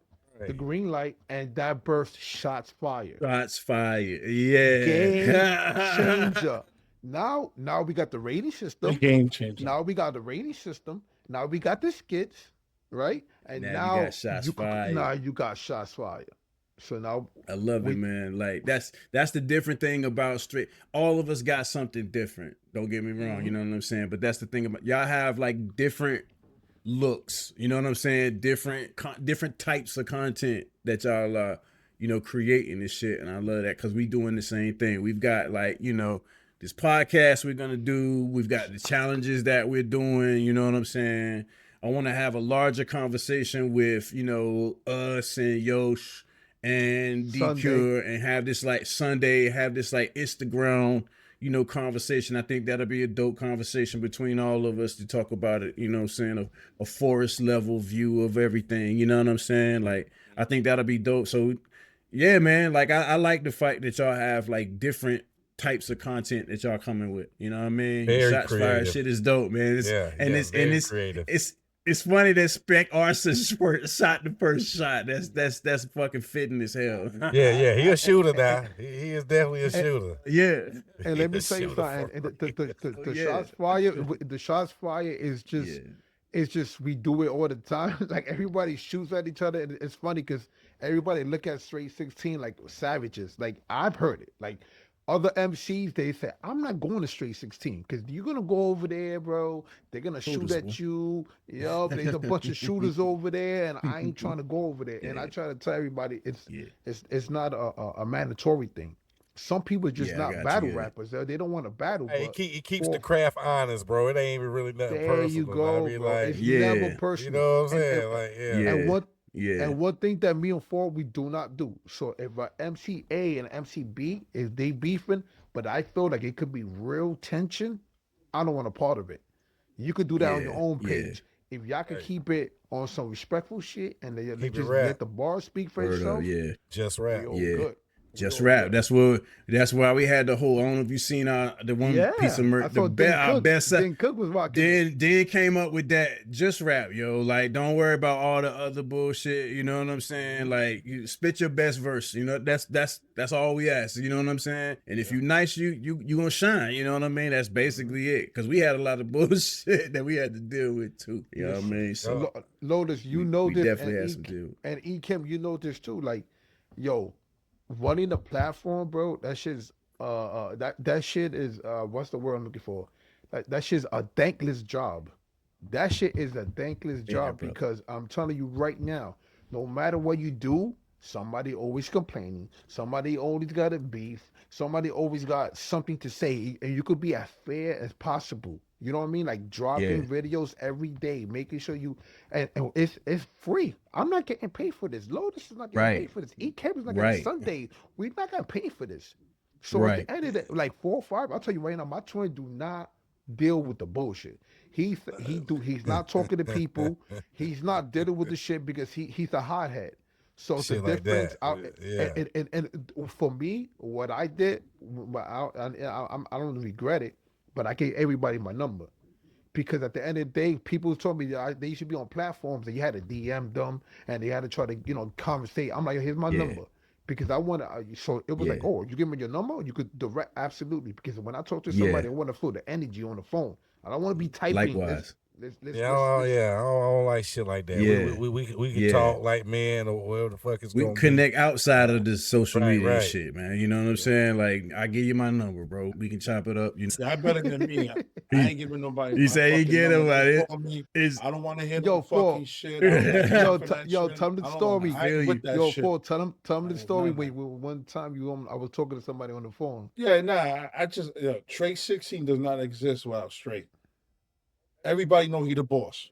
the green light, and that burst shots fired. Shots fired. Yeah. Game changer. Now we got the rating system. Game changer. Now we got the rating system. Now we got the skits, right? And Now you got shots fired. Now you got shots fired. So now I love it, man. Like that's the different thing about straight. All of us got something different. Don't get me wrong. You know what I'm saying? But that's the thing about y'all have like different looks. You know what I'm saying? Different types of content that y'all are, creating this shit. And I love that because we doing the same thing. We've got like, this podcast we're gonna do. We've got the challenges that we're doing. You know what I'm saying? I want to have a larger conversation with, us and Yosh and Sunday. D-Cure and have this like Sunday, have this like Instagram, you know, conversation. I think that'll be a dope conversation between all of us to talk about it, you know what I'm saying, a forest level view of everything, you know what I'm saying? Like, I think that'll be dope. So yeah, man, like I like the fact that y'all have like different types of content that y'all coming with, you know what I mean? Very Shots fired creative. shit is dope, man. Very creative. It's funny that Spec Arson shot the first shot. That's fucking fitting as hell. Yeah, he a shooter now. He is definitely a shooter. Yeah. And let me Yes, tell you shoot something. the And the Yeah. shots fire, the shots fire is just, Yeah. it's just we do it all the time. Like everybody shoots at each other, and it's funny because everybody look at Str86teen like savages. Like I've heard it. Like other MCs, they say, I'm not going to Str86teen because you're gonna go over there, bro. They're gonna shoot at you. Yup, there's a bunch of shooters over there, and I ain't trying to go over there. And I try to tell everybody it's not a mandatory thing. Some people just I not got you, battle yeah. rappers. They don't want to battle. Hey, but it keeps for- the craft honest, bro. It ain't even really nothing There personal. you go, I mean, bro. like, It's Yeah. never You personal. you know what I'm And- saying? and- Like, yeah. Yeah. And one Yeah. and one thing that me and 4our we do not do. So if a MC-A and MC-B, if they beefing, but I feel like it could be real tension, I don't want a part of it. You could do that on your Yeah, own yeah. page. If y'all could keep it on some respectful shit and they Keep it just rap. let the bar speak for Word itself, up, yeah. Just we rap. all Yeah. good. We Just all rap. good. That's why we had the whole. I don't know if you seen the one piece of I merch. saw Our best. Den Cook was rocking. Then came up with that just rap, yo. Like, don't worry about all the other bullshit. You know what I'm saying? Like, you spit your best verse. You know, that's all we ask. You know what I'm saying? And if you nice, you gonna shine. You know what I mean? That's basically it. Cause we had a lot of bullshit that we had to deal with too. You know what I mean? So Lotus, you we- know we this, definitely and had some deal. And Ekim, you know this too. Like, yo, running the platform, bro, that shit's that shit is what's the word I'm looking for? That shit's a thankless job. That shit is a thankless job bro. because I'm telling you right now, no matter what you do, somebody always complaining, somebody always got a beef, somebody always got something to say, and you could be as fair as possible. You know what I mean? Like dropping videos every day, making sure you and it's free. I'm not getting paid for this. Lotus is not getting paid for this. Ekim is not getting Sunday. We're not gonna pay for this. So at the end of the like 4our 5ive, I'll tell you right now, my twin do not deal with the bullshit. He's not talking to people. He's not dealing with the shit because he's a hothead. So it's a Shit like difference. that. And for me, what I did, I don't regret it, but I gave everybody my number. Because at the end of the day, people told me that they should be on platforms and you had to DM them and they had to try to, conversate. I'm like, here's my number. Because I want to, so it was like, oh, you give me your number? You could direct, absolutely. Because when I talk to somebody, I want to feel the energy on the phone. I don't want to be typing. Likewise. I don't like shit like that. Yeah. We can talk like men or whatever the fuck is We going to connect outside of this social media right. shit, man. You know what I'm saying? Like, I give you my number, bro. We can chop it up. You know? Y'all better than me. I ain't giving nobody. You my say you fucking get number. nobody. They call me. It's- I don't want to hear Yo, no Paul. fucking shit. I don't got time Yo, for that yo, shit. tell them the I don't story. wanna hype with that Yo, shit. Paul, tell them the story. Nah, When one time I was talking to somebody on the phone. Yeah, nah. I just Str86teen does not exist without Straight. Everybody know he the boss.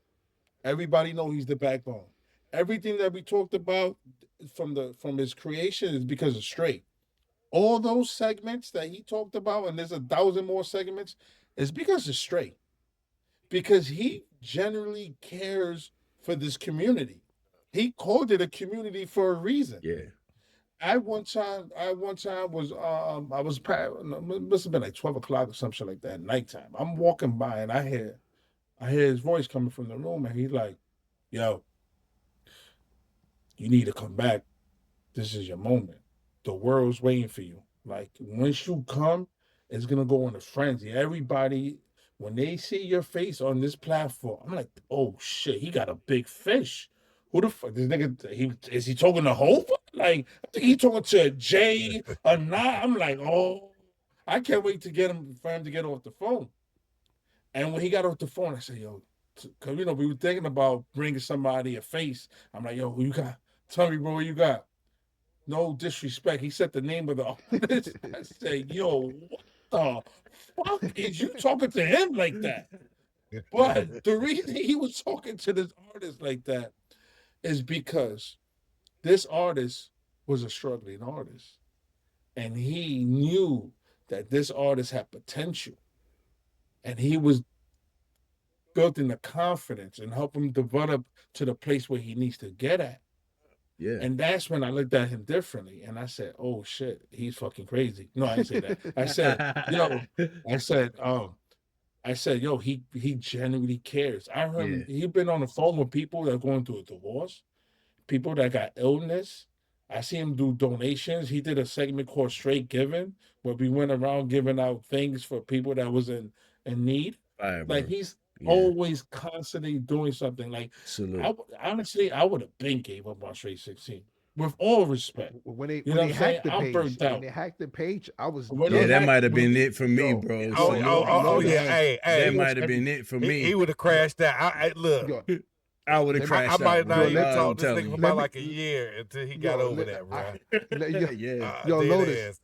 Everybody know he's the backbone. Everything that we talked about from his creation is because of Straight. All those segments that he talked about, and there's 1,000 more segments, is because of Straight. Because he generally cares for this community. He called it a community for a reason. Yeah. I one time was must have been like 12 o'clock or something like that, nighttime. I'm walking by and I hear his voice coming from the room, and he's like, yo, you need to come back. This is your moment. The world's waiting for you. Like, once you come, it's gonna go in a frenzy. Everybody, when they see your face on this platform, I'm like, oh shit, he got a big fish. Who the fuck? This nigga, is he talking to Hova? Like, I think he talking to Jay or not. I'm like, oh, I can't wait for him to get off the phone. And when he got off the phone, I said, yo, because, we were thinking about bringing somebody a face. I'm like, yo, who you got? Tell me, bro, what you got? No disrespect. He said the name of the artist. I said, yo, what the fuck is you talking to him like that? But the reason he was talking to this artist like that is because this artist was a struggling artist. And he knew that this artist had potential. And he was building the confidence and help him develop to the place where he needs to get at. Yeah. And that's when I looked at him differently. And I said, oh shit, he's fucking crazy. No, I didn't say that. I said, yo, he genuinely cares. I heard he's been on the phone with people that are going through a divorce, people that got illness. I see him do donations. He did a segment called Straight Giving, where we went around giving out things for people that was in need. Fire, like he's always constantly doing something. Like honestly, I would have been gave up on Str86teen. With all respect. When they hacked the page, when they hacked the page, I was that might have been it for me, bro. Hey, that might have been it for me. He would have crashed out. Look. I would have crashed out. I might not even talk to this nigga for about like a year until he got over that, bro. Yo, Lotus.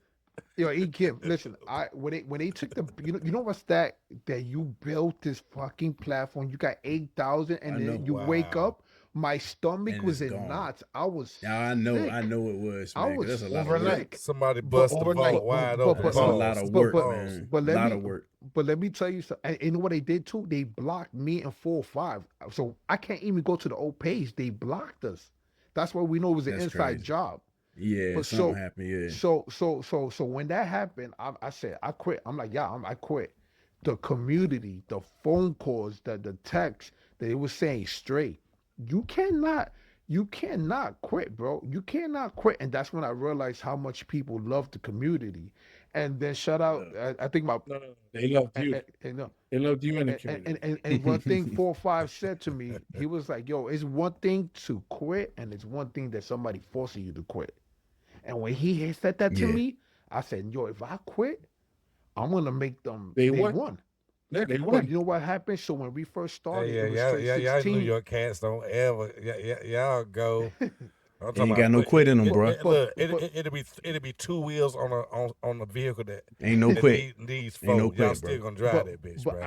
Yo, Ekim, listen. When they took the you know what's that you built this fucking platform. You got 8,000, and then you wake up. My stomach was in knots. I was. I know it was. Man, I was that's a lot overnight. of work. Somebody bust the vault wide open. That's a lot of work, man. But a lot of work. But let me tell you something. And you know what they did too? They blocked me and 4our 5ive. So I can't even go to the old page. They blocked us. That's why we know it was an inside job. Yeah, but something happened. Yeah. So when that happened, I said I quit. I'm like, I quit. The community, the phone calls, the text, they were saying straight. You cannot quit, bro. You cannot quit. And that's when I realized how much people love the community. And then shout out, I think they loved you. They loved you in the community. And one thing 4our 5ive said to me, he was like, yo, it's one thing to quit, and it's one thing that somebody forcing you to quit. And when he said that to me, I said, yo, if I quit, I'm gonna make them they won. Yeah, they won. You know what happened? So when we first started, y'all New York cats don't ever, y'all go. Ain't got no quit in them, bro. Look, it'll be two wheels on the vehicle that ain't no quit. These folks, y'all still gonna drive that bitch, bro.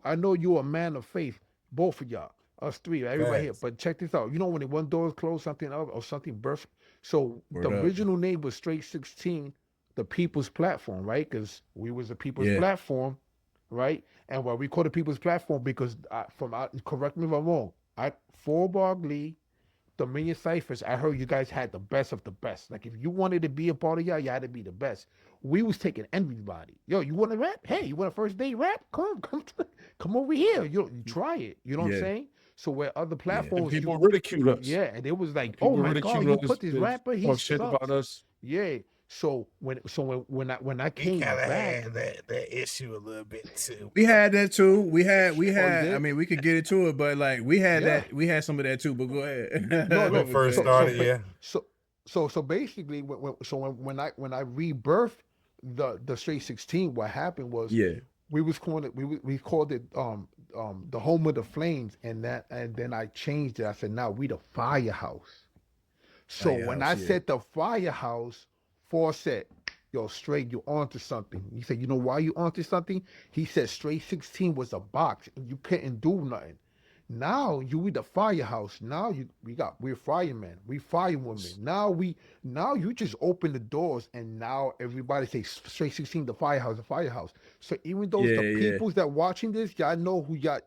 I know you a man of faith, both of y'all, us three, everybody here. But check this out. You know when one door is closed, something up or something burst. So the original name was Str86teen, the People's Platform, right? Because we was the People's Platform. Right, and why we call the People's Platform because correct me if I'm wrong. 4 Bar Lee, Dominion Ciphers. I heard you guys had the best of the best. Like if you wanted to be a part of y'all, you had to be the best. We was taking everybody. Yo, you want to rap? Hey, you want a first date rap? Come over here. You try it. You know what I'm saying? So where other platforms, people ridicule us. Yeah, and it was like, oh my God, you put this rapper. He shit about us. Yeah. So when I came back, had that issue a little bit too. We had that too. We had. I mean, we could get into it, but like we had that. We had some of that too. But go ahead. No, first started, So basically, when I rebirthed the Str86teen, what happened was we was calling it we called it the Home of the Flames, and then I changed it. I said now we the Firehouse. So when I said the Firehouse, 4 said, yo, Stray, you onto something. He said, you know why you onto something? He said Str86teen was a box and you couldn't do nothing. Now you with the Firehouse. Now we're firemen, we firewomen. Now you just open the doors and now everybody say Str86teen, the Firehouse. So even those peoples that watching this, y'all know who y'all.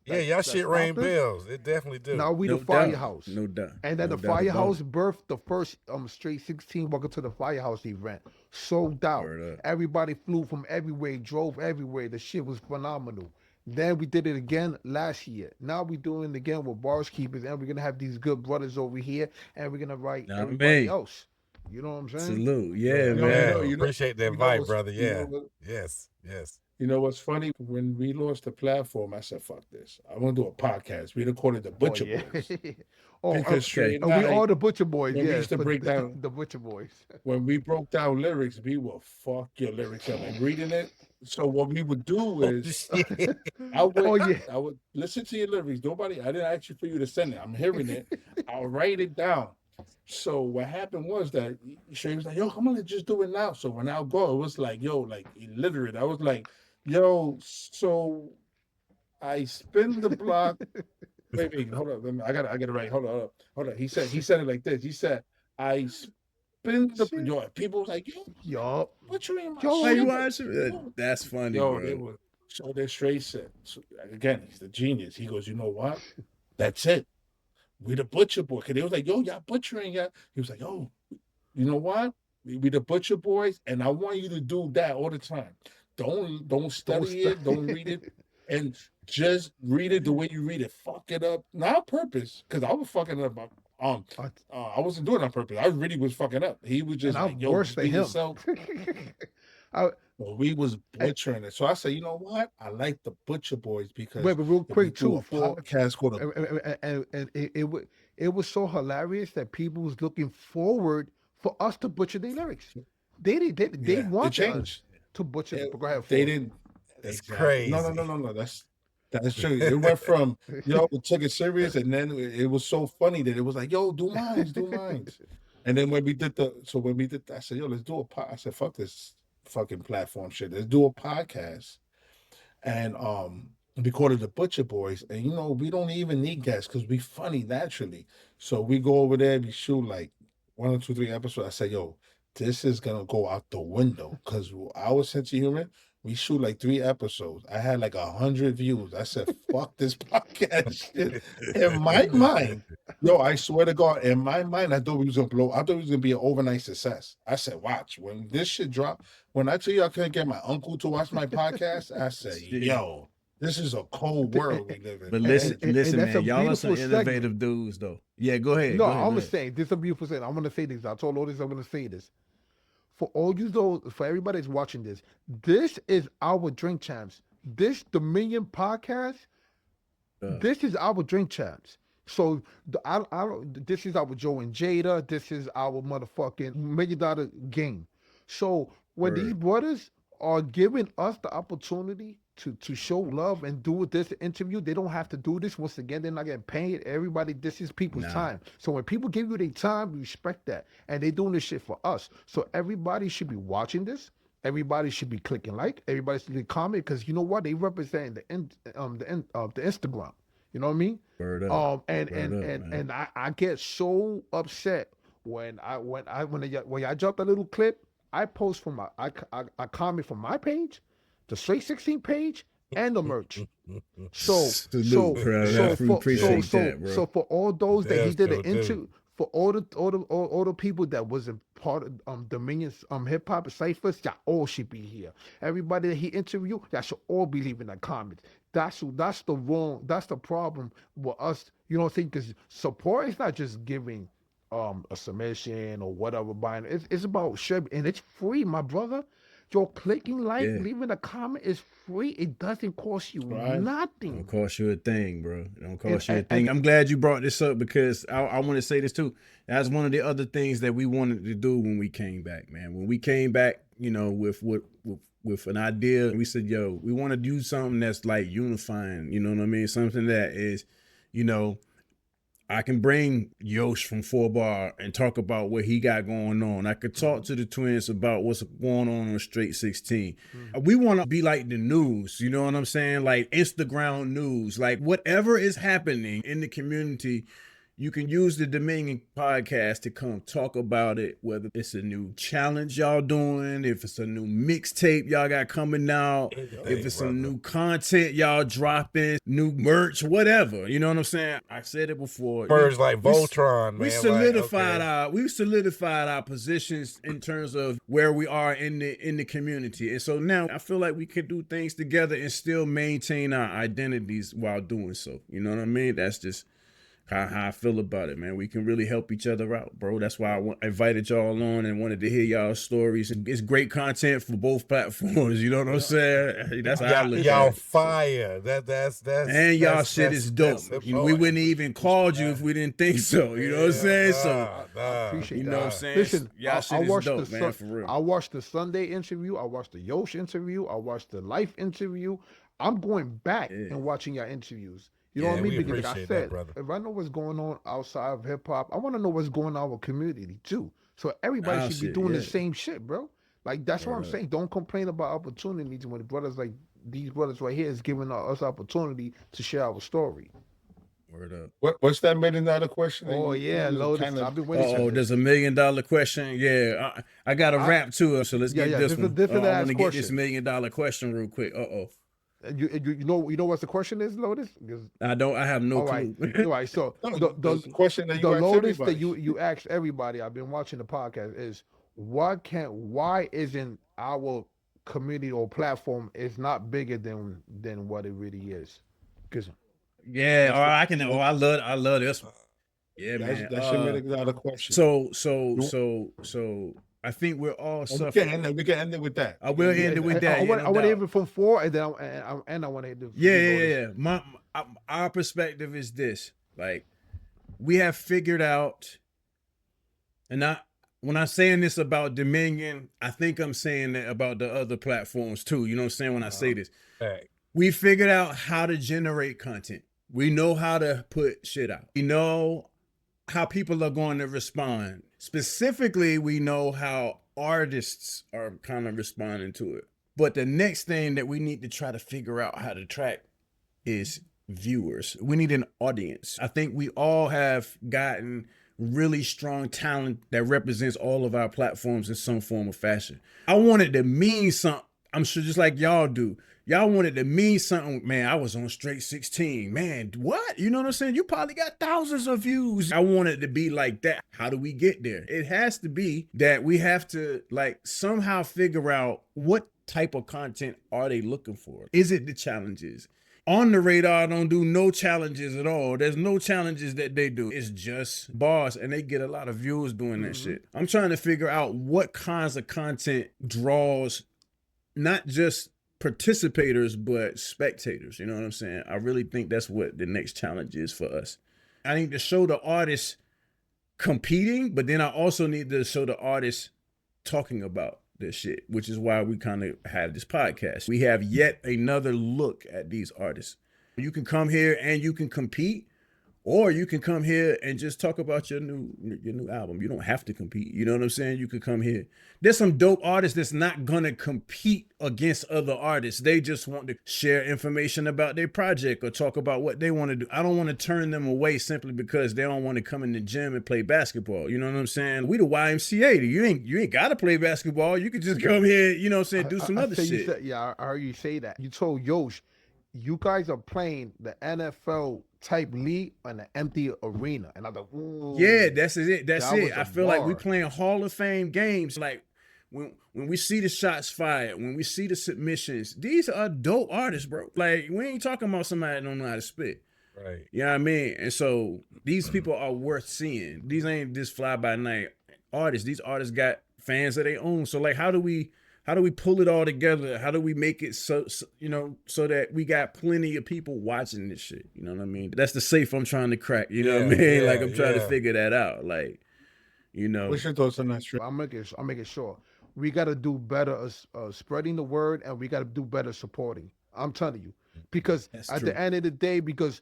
Y'all shit ring bells. It definitely do. Now we the Firehouse, no doubt. And then the Firehouse birthed the first Str86teen welcome to the Firehouse event. Sold out. Everybody flew from everywhere, drove everywhere. The shit was phenomenal. Then we did it again last year. Now we're doing it again with Bars Keepers, and we're gonna have these good brothers over here, and we're gonna write everybody else. You know what I'm saying? Salute, man. You appreciate that vibe, brother. Yeah, yes. You know what's funny? When we launched the platform, I said, "Fuck this! I want to do a podcast." We recorded the Butcher Boys. Because we all the Butcher Boys. We used to break down the Butcher Boys. When we broke down lyrics, we will fuck your lyrics up and reading it. So what we would do is, I would listen to your lyrics. I didn't ask you for you to send it. I'm hearing it. I'll write it down. So what happened was that Shay was like, yo, come on, let's just do it now. So when I go, it was like, yo, like illiterate. I was like, yo, so I spin the block. Wait, hold on. I got it right. Hold on. He said it like this. He said, I spin the yo, people was like, yo, Yup. butchering my Yo, Why you shit. watching? That's funny, Yo, bro. they were so they're straight said. So, again, he's the genius. He goes, you know what? That's it. We the butcher boy. Cause they was like, yo, y'all butchering, yeah. He was like, yo, you know what? We the butcher boys, and I want you to do that all the time. Don't study it, don't read it, and just read it the way you read it. Fuck it up, not on purpose, because I was fucking it up. I wasn't doing it on purpose. I really was fucking up. He was just And like, I'm yo, worse just than be him. yourself. I, Well, we was butchering it. So I said, you know what? I like the Butcher Boys because wait, but real if we quick do too, a for podcast called and it was so hilarious that people was looking forward for us to butcher their lyrics. They it want us changed. to butcher. It- Go ahead, they for didn't. That's Exactly. crazy. No. That's true. It went from yo, we took it serious, and then it was so funny that it was like, yo, do mines. And then when we did that, I said, yo, let's do a pod. I said, fuck this fucking platform shit. Let's do a podcast. And we called it the Butcher Boys. And you know, we don't even need guests because we funny naturally. So we go over there, we shoot like 1 or 2, 3 episodes. I say, yo, this is gonna go out the window because our sense of humor, we shoot like 3 episodes. I had like 100 views. I said, fuck this podcast shit. In my mind, yo, I swear to God, in my mind, I thought we was gonna blow. I thought it was gonna be an overnight success. I said, watch, when this shit drop, when I tell you I couldn't get my uncle to watch my podcast, I said, yo, this is a cold world we live in. But listen, and listen, that's man, a y'all are some beautiful segment. innovative dudes, though. Yeah, go ahead. No, go ahead, I'm go gonna ahead. say this is a beautiful thing. I'm gonna say this. I told Lotus I'm gonna say this. For all you those, for everybody that's watching this, this is our drink champs. This Dominion podcast, this is our drink champs. So this is our Joe and Jada. This is our motherfucking $1 million game. So when these brothers are giving us the opportunity to show love and do this interview, they don't have to do this. Once again, they're not getting paid. Everybody, this is people's time. So when people give you their time, respect that. And they doing this shit for us. So everybody should be watching this. Everybody should be clicking like. Everybody should be comment because you know what? They represent the Instagram. You know what I mean? Word up. And I get so upset when I dropped a little clip. I post from I comment from my page, the Str86teen page, and the merch. So for all those that he did an interview, for all the people that wasn't part of Dominion's hip hop ciphers, y'all all should be here. Everybody that he interviewed, y'all should all be leaving the comments. That's the problem with us. You know what I'm saying? Because support is not just giving a submission or whatever buying. It's about sharing, and it's free, my brother. Your clicking like, leaving a comment is free. It doesn't cost you nothing. Don't cost you a thing, bro. It don't cost you a thing. I'm glad you brought this up because I want to say this too. That's one of the other things that we wanted to do when we came back, man. When we came back, you know, with an idea, we said, yo, we want to do something that's like unifying, you know what I mean? Something that is, you know, I can bring Yosh from 4our and talk about what he got going on. I could talk to the twins about what's going on Str86teen. We want to be like the news, you know what I'm saying? Like Instagram news, like whatever is happening in the community, you can use the Dominion podcast to come talk about it, whether it's a new challenge y'all doing, if it's a new mixtape y'all got coming out, if it's some new content y'all dropping, new merch, whatever. You know what I'm saying? I said it before. Birds like Voltron, man. We solidified our positions in terms of where we are in the community. And so now I feel like we can do things together and still maintain our identities while doing so. You know what I mean? That's just how I feel about it, man. We can really help each other out, bro. That's why I invited y'all on and wanted to hear y'all's stories. It's great content for both platforms. You know what I'm saying? That's how I look at it. Y'all fire. That's and y'all shit is dope. We wouldn't even called you if we didn't think so. You know what I'm saying? I appreciate you that. know what I'm saying? Listen, y'all shit is dope, man, for real. I watched the Sunday interview. I watched the Yosh interview. I watched the Life interview. I'm going back and watching your interviews. You know what I mean? Because like I said, if I know what's going on outside of hip hop, I want to know what's going on with community too. So everybody should be doing the same shit, bro. Like that's what I'm saying. Don't complain about opportunities when brothers like these brothers right here is giving us opportunity to share our story. Word up. What's that $1 million question? Oh yeah, Lotus. Kind of, I've been waiting. Oh, there's a $1 million question. Yeah, I got a rap to it, so let's get this one. This is the I last want to get this question. $1 million question real quick. You know what the question is, Lotus? I have no All right, clue. all right. So No, the question that you the asked Lotus that everybody. you asked everybody. I've been watching the podcast. Is why isn't our community or platform is not bigger than what it really is? Because Yeah, I love this one. Yeah, man. That should $1 million question. So I think we're all we suffering. can end it with that. I will end it with that. I want to hear it from 4, and then I want to hear the Yeah. Our perspective is this: like, we have figured out, and when I'm saying this about Dominion, I think I'm saying that about the other platforms too. You know what I'm saying when I say this? Right. We figured out how to generate content. We know how to put shit out. We know how people are going to respond. Specifically, we know how artists are kind of responding to it. But the next thing that we need to try to figure out how to track is viewers. We need an audience. I think we all have gotten really strong talent that represents all of our platforms in some form or fashion. I want it to mean something. I'm sure just like y'all do. Y'all wanted to mean something. Man, I was on Str86teen. Man, what? You know what I'm saying? You probably got thousands of views. I want it to be like that. How do we get there? It has to be that we have to like somehow figure out what type of content are they looking for? Is it the challenges? On the Radar don't do no challenges at all. There's no challenges that they do. It's just bars, and they get a lot of views doing that shit. I'm trying to figure out what kinds of content draws not just participators, but spectators. You know what I'm saying? I really think that's what the next challenge is for us. I need to show the artists competing, but then I also need to show the artists talking about this shit, which is why we kind of have this podcast. We have yet another look at these artists. You can come here and you can compete, or you can come here and just talk about your new album. You don't have to compete. You know what I'm saying? You could come here. There's some dope artists that's not gonna compete against other artists. They just want to share information about their project or talk about what they want to do. I don't want to turn them away simply because they don't want to come in the gym and play basketball. You know what I'm saying? We the YMCA. You ain't gotta play basketball. You could just come here, you know what I'm saying, do some other shit. I heard you say that. You told Yosh, you guys are playing the NFL type league on an empty arena, and I'm like, ooh, yeah, that's it. That's it. I feel like we bar. playing Hall of Fame games. Like when we see the shots fired, when we see the submissions, these are dope artists, bro. Like we ain't talking about somebody that don't know how to spit. Right. You know what I mean? And so these people are worth seeing. These ain't just fly by night artists. These artists got fans of their own. So like, how do we pull it all together? How do we make it so that we got plenty of people watching this shit? You know what I mean? That's the safe I'm trying to crack. You know what I mean? Like I'm trying to figure that out. Like, you know. What's your thoughts on that, Str? I'm making sure we got to do better spreading the word, and we got to do better supporting. I'm telling you, because at the end of the day, because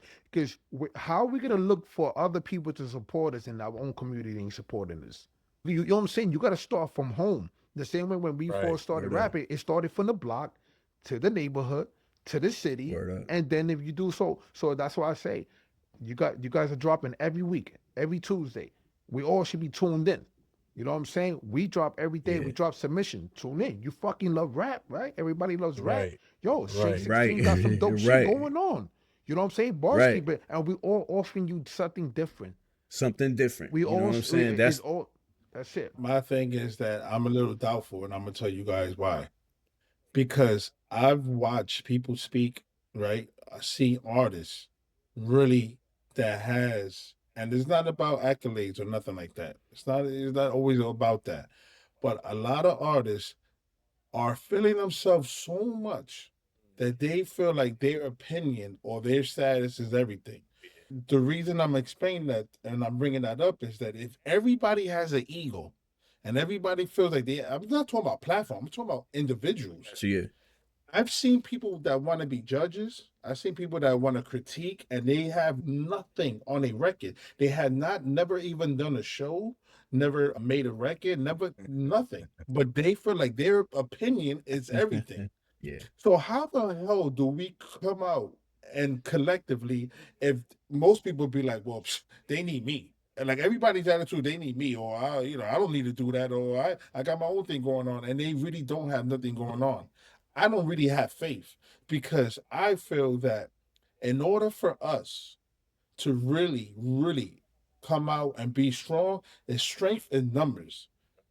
how are we gonna look for other people to support us and our own community ain't supporting us? You know what I'm saying? You got to start from home. The same way when we first started rapping, it started from the block to the neighborhood to the city, and then if you do so that's why I say you guys are dropping every week, every Tuesday. We all should be tuned in. You know what I'm saying? We drop every day. We drop submission. Tune in. You fucking love rap, right? Everybody loves rap. Yo, Str86teen got some dope shit going on. You know what I'm saying? Bars keep it, and we all offering you something different. Something different. We you all know what I'm saying? That's it. My thing is that I'm a little doubtful, and I'm gonna tell you guys why. Because I've watched people speak, right? I see artists really that has, and it's not about accolades or nothing like that. It's not always about that. But a lot of artists are feeling themselves so much that they feel like their opinion or their status is everything. The reason I'm explaining that and I'm bringing that up is that if everybody has an ego and everybody feels like I'm not talking about platform, I'm talking about individuals. So yeah. I've seen people that want to be judges. I've seen people that want to critique, and they have nothing on a record. They had never even done a show, never made a record, nothing. But they feel like their opinion is everything. Yeah. So how the hell do we come out And collectively, if most people be like, well, they need me. And like everybody's attitude, they need me, or I don't need to do that, or I got my own thing going on, and they really don't have nothing going on. I don't really have faith, because I feel that in order for us to really, really come out and be strong, is strength in numbers.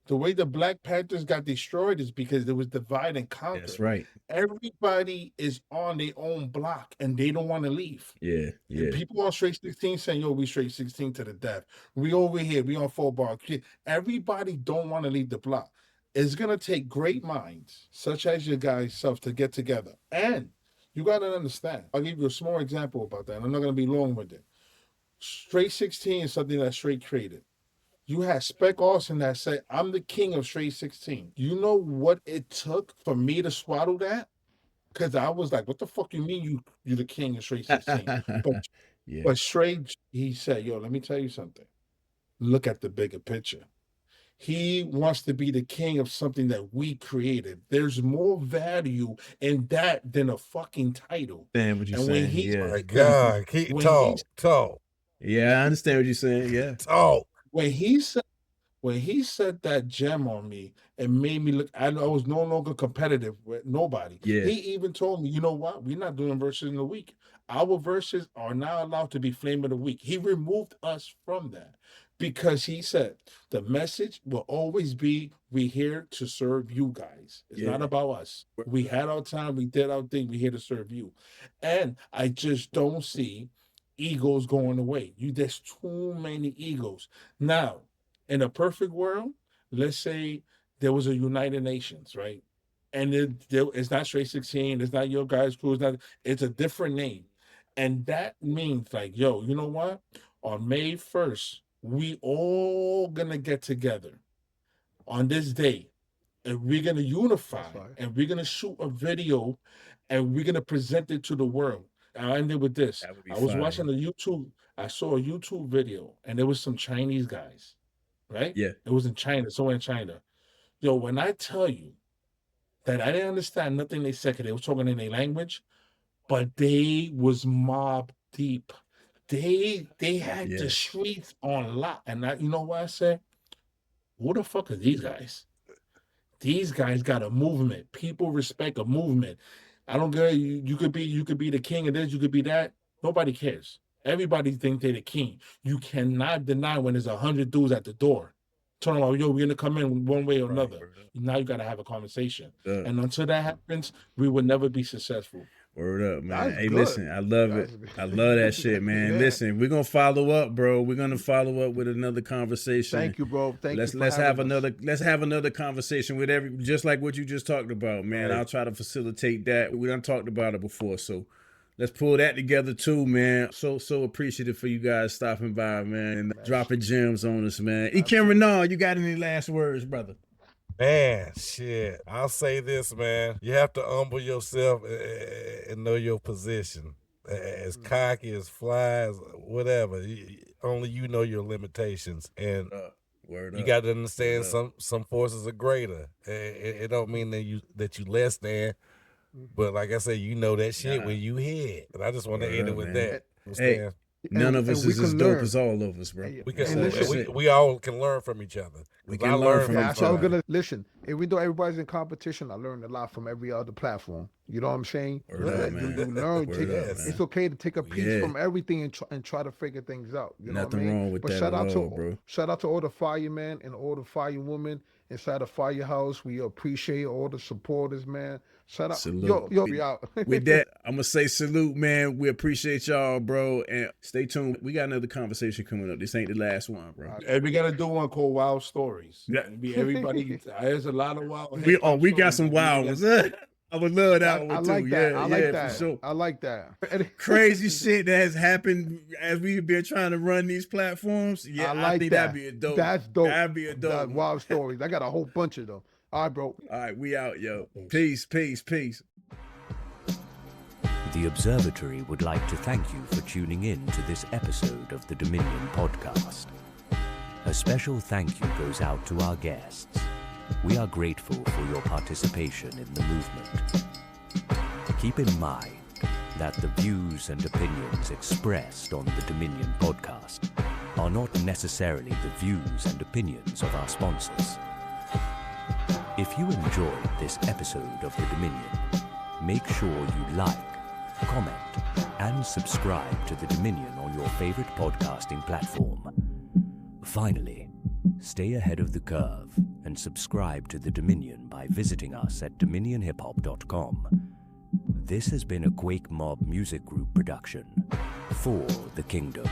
The way the Black Panthers got destroyed is because there was divide and conquer. That's right. Everybody is on their own block and they don't want to leave. Yeah, yeah. People on Str86teen saying, yo, we Str86teen to the death. We over here, we on 4our. Everybody don't want to leave the block. It's going to take great minds, such as your guys' self, to get together. And you got to understand, I'll give you a small example about that. I'm not going to be long with it. Str86teen is something that Stray created. You had Spec Austin that said, I'm the king of Str86teen. You know what it took for me to swallow that? Because I was like, what the fuck you mean you the king of Str86teen? But Stray, he said, yo, let me tell you something. Look at the bigger picture. He wants to be the king of something that we created. There's more value in that than a fucking title. Damn, what you saying? My God, keep talk. Yeah, I understand what you're saying. Yeah. Talk. When he said that gem on me, it made me look. I was no longer competitive with nobody. Yeah. He even told me, you know what? We're not doing verses in a week. Our verses are now allowed to be Flame of the Week. He removed us from that because he said the message will always be, we're here to serve you guys. It's not about us. We had our time. We did our thing. We're here to serve you. And I just don't see egos going away. There's too many egos. Now, in a perfect world, let's say there was a United Nations, right? And it's not Str86teen, it's not your guys' crew, it's a different name. And that means like, yo, you know what? On May 1st, we all gonna get together on this day, and we're gonna unify, and we're gonna shoot a video, and we're gonna present it to the world. I'll end it with this. I was watching I saw a YouTube video, and there was some Chinese guys, right? Yeah. It was in China, somewhere in China. Yo, when I tell you that I didn't understand nothing they said, because they was talking in their language, but they was mob deep. They had the streets on lock. And you know what I said? Who the fuck are these guys? These guys got a movement. People respect a movement. I don't care. You could be the king of this, you could be that. Nobody cares. Everybody thinks they're the king. You cannot deny when there's 100 dudes at the door telling them, yo, we're gonna come in one way or another. Now you gotta have a conversation. And until that happens, we will never be successful. Word up, man. Hey, listen, I love it. I love that shit, man. Listen, we're gonna follow up, bro. We're gonna follow up with another conversation. Thank you, bro. Let's have another conversation with just like what you just talked about, man. I'll try to facilitate that. We done talked about it before, so let's pull that together too, man. So appreciative for you guys stopping by, man, and dropping gems on us, man. Ekim Reinal, you got any last words, brother? Man, shit. I'll say this, man. You have to humble yourself and know your position. As cocky, as fly, as whatever. Only you know your limitations. And you got to understand some forces are greater. It don't mean that you less than. But like I said, you know that shit when you hear it. And I just want to end it with that. Hey, none of us is as dope as all of us, bro. We all can learn from each other. We can learn from each other. So I'm gonna listen. Even though everybody's in competition, I learned a lot from every other platform. You know what I'm saying? You learn. It's okay to take a piece from everything and try to figure things out. You know Nothing what I mean? wrong with but that shout out at to all, bro. Shout out to all the firemen and all the firewomen inside the firehouse. We appreciate all the supporters, man. Shout out. Salute. Yo, we out. With that, I'm going to say salute, man. We appreciate y'all, bro. And stay tuned. We got another conversation coming up. This ain't the last one, bro. And we got to do one called Wild Stories. Yeah. Everybody, there's a lot of wild. We got some wild ones. I would love that one too. I like that. Yeah, I like that. For sure. I like that. Crazy shit that has happened as we've been trying to run these platforms. Yeah, I think that'd be a dope. That's dope. That'd be a dope. Wild Stories. I got a whole bunch of them. All right, bro. All right, we out, yo. Peace, peace, peace. The Observatory would like to thank you for tuning in to this episode of the Dominion podcast. A special thank you goes out to our guests. We are grateful for your participation in the movement. Keep in mind, that the views and opinions expressed on the Dominion podcast are not necessarily the views and opinions of our sponsors. If you enjoyed this episode of the Dominion, make sure you like, comment, and subscribe to the Dominion on your favorite podcasting platform. Finally, stay ahead of the curve and subscribe to the Dominion by visiting us at dominionhiphop.com. This has been a Quake Mob Music Group production for the Kingdom.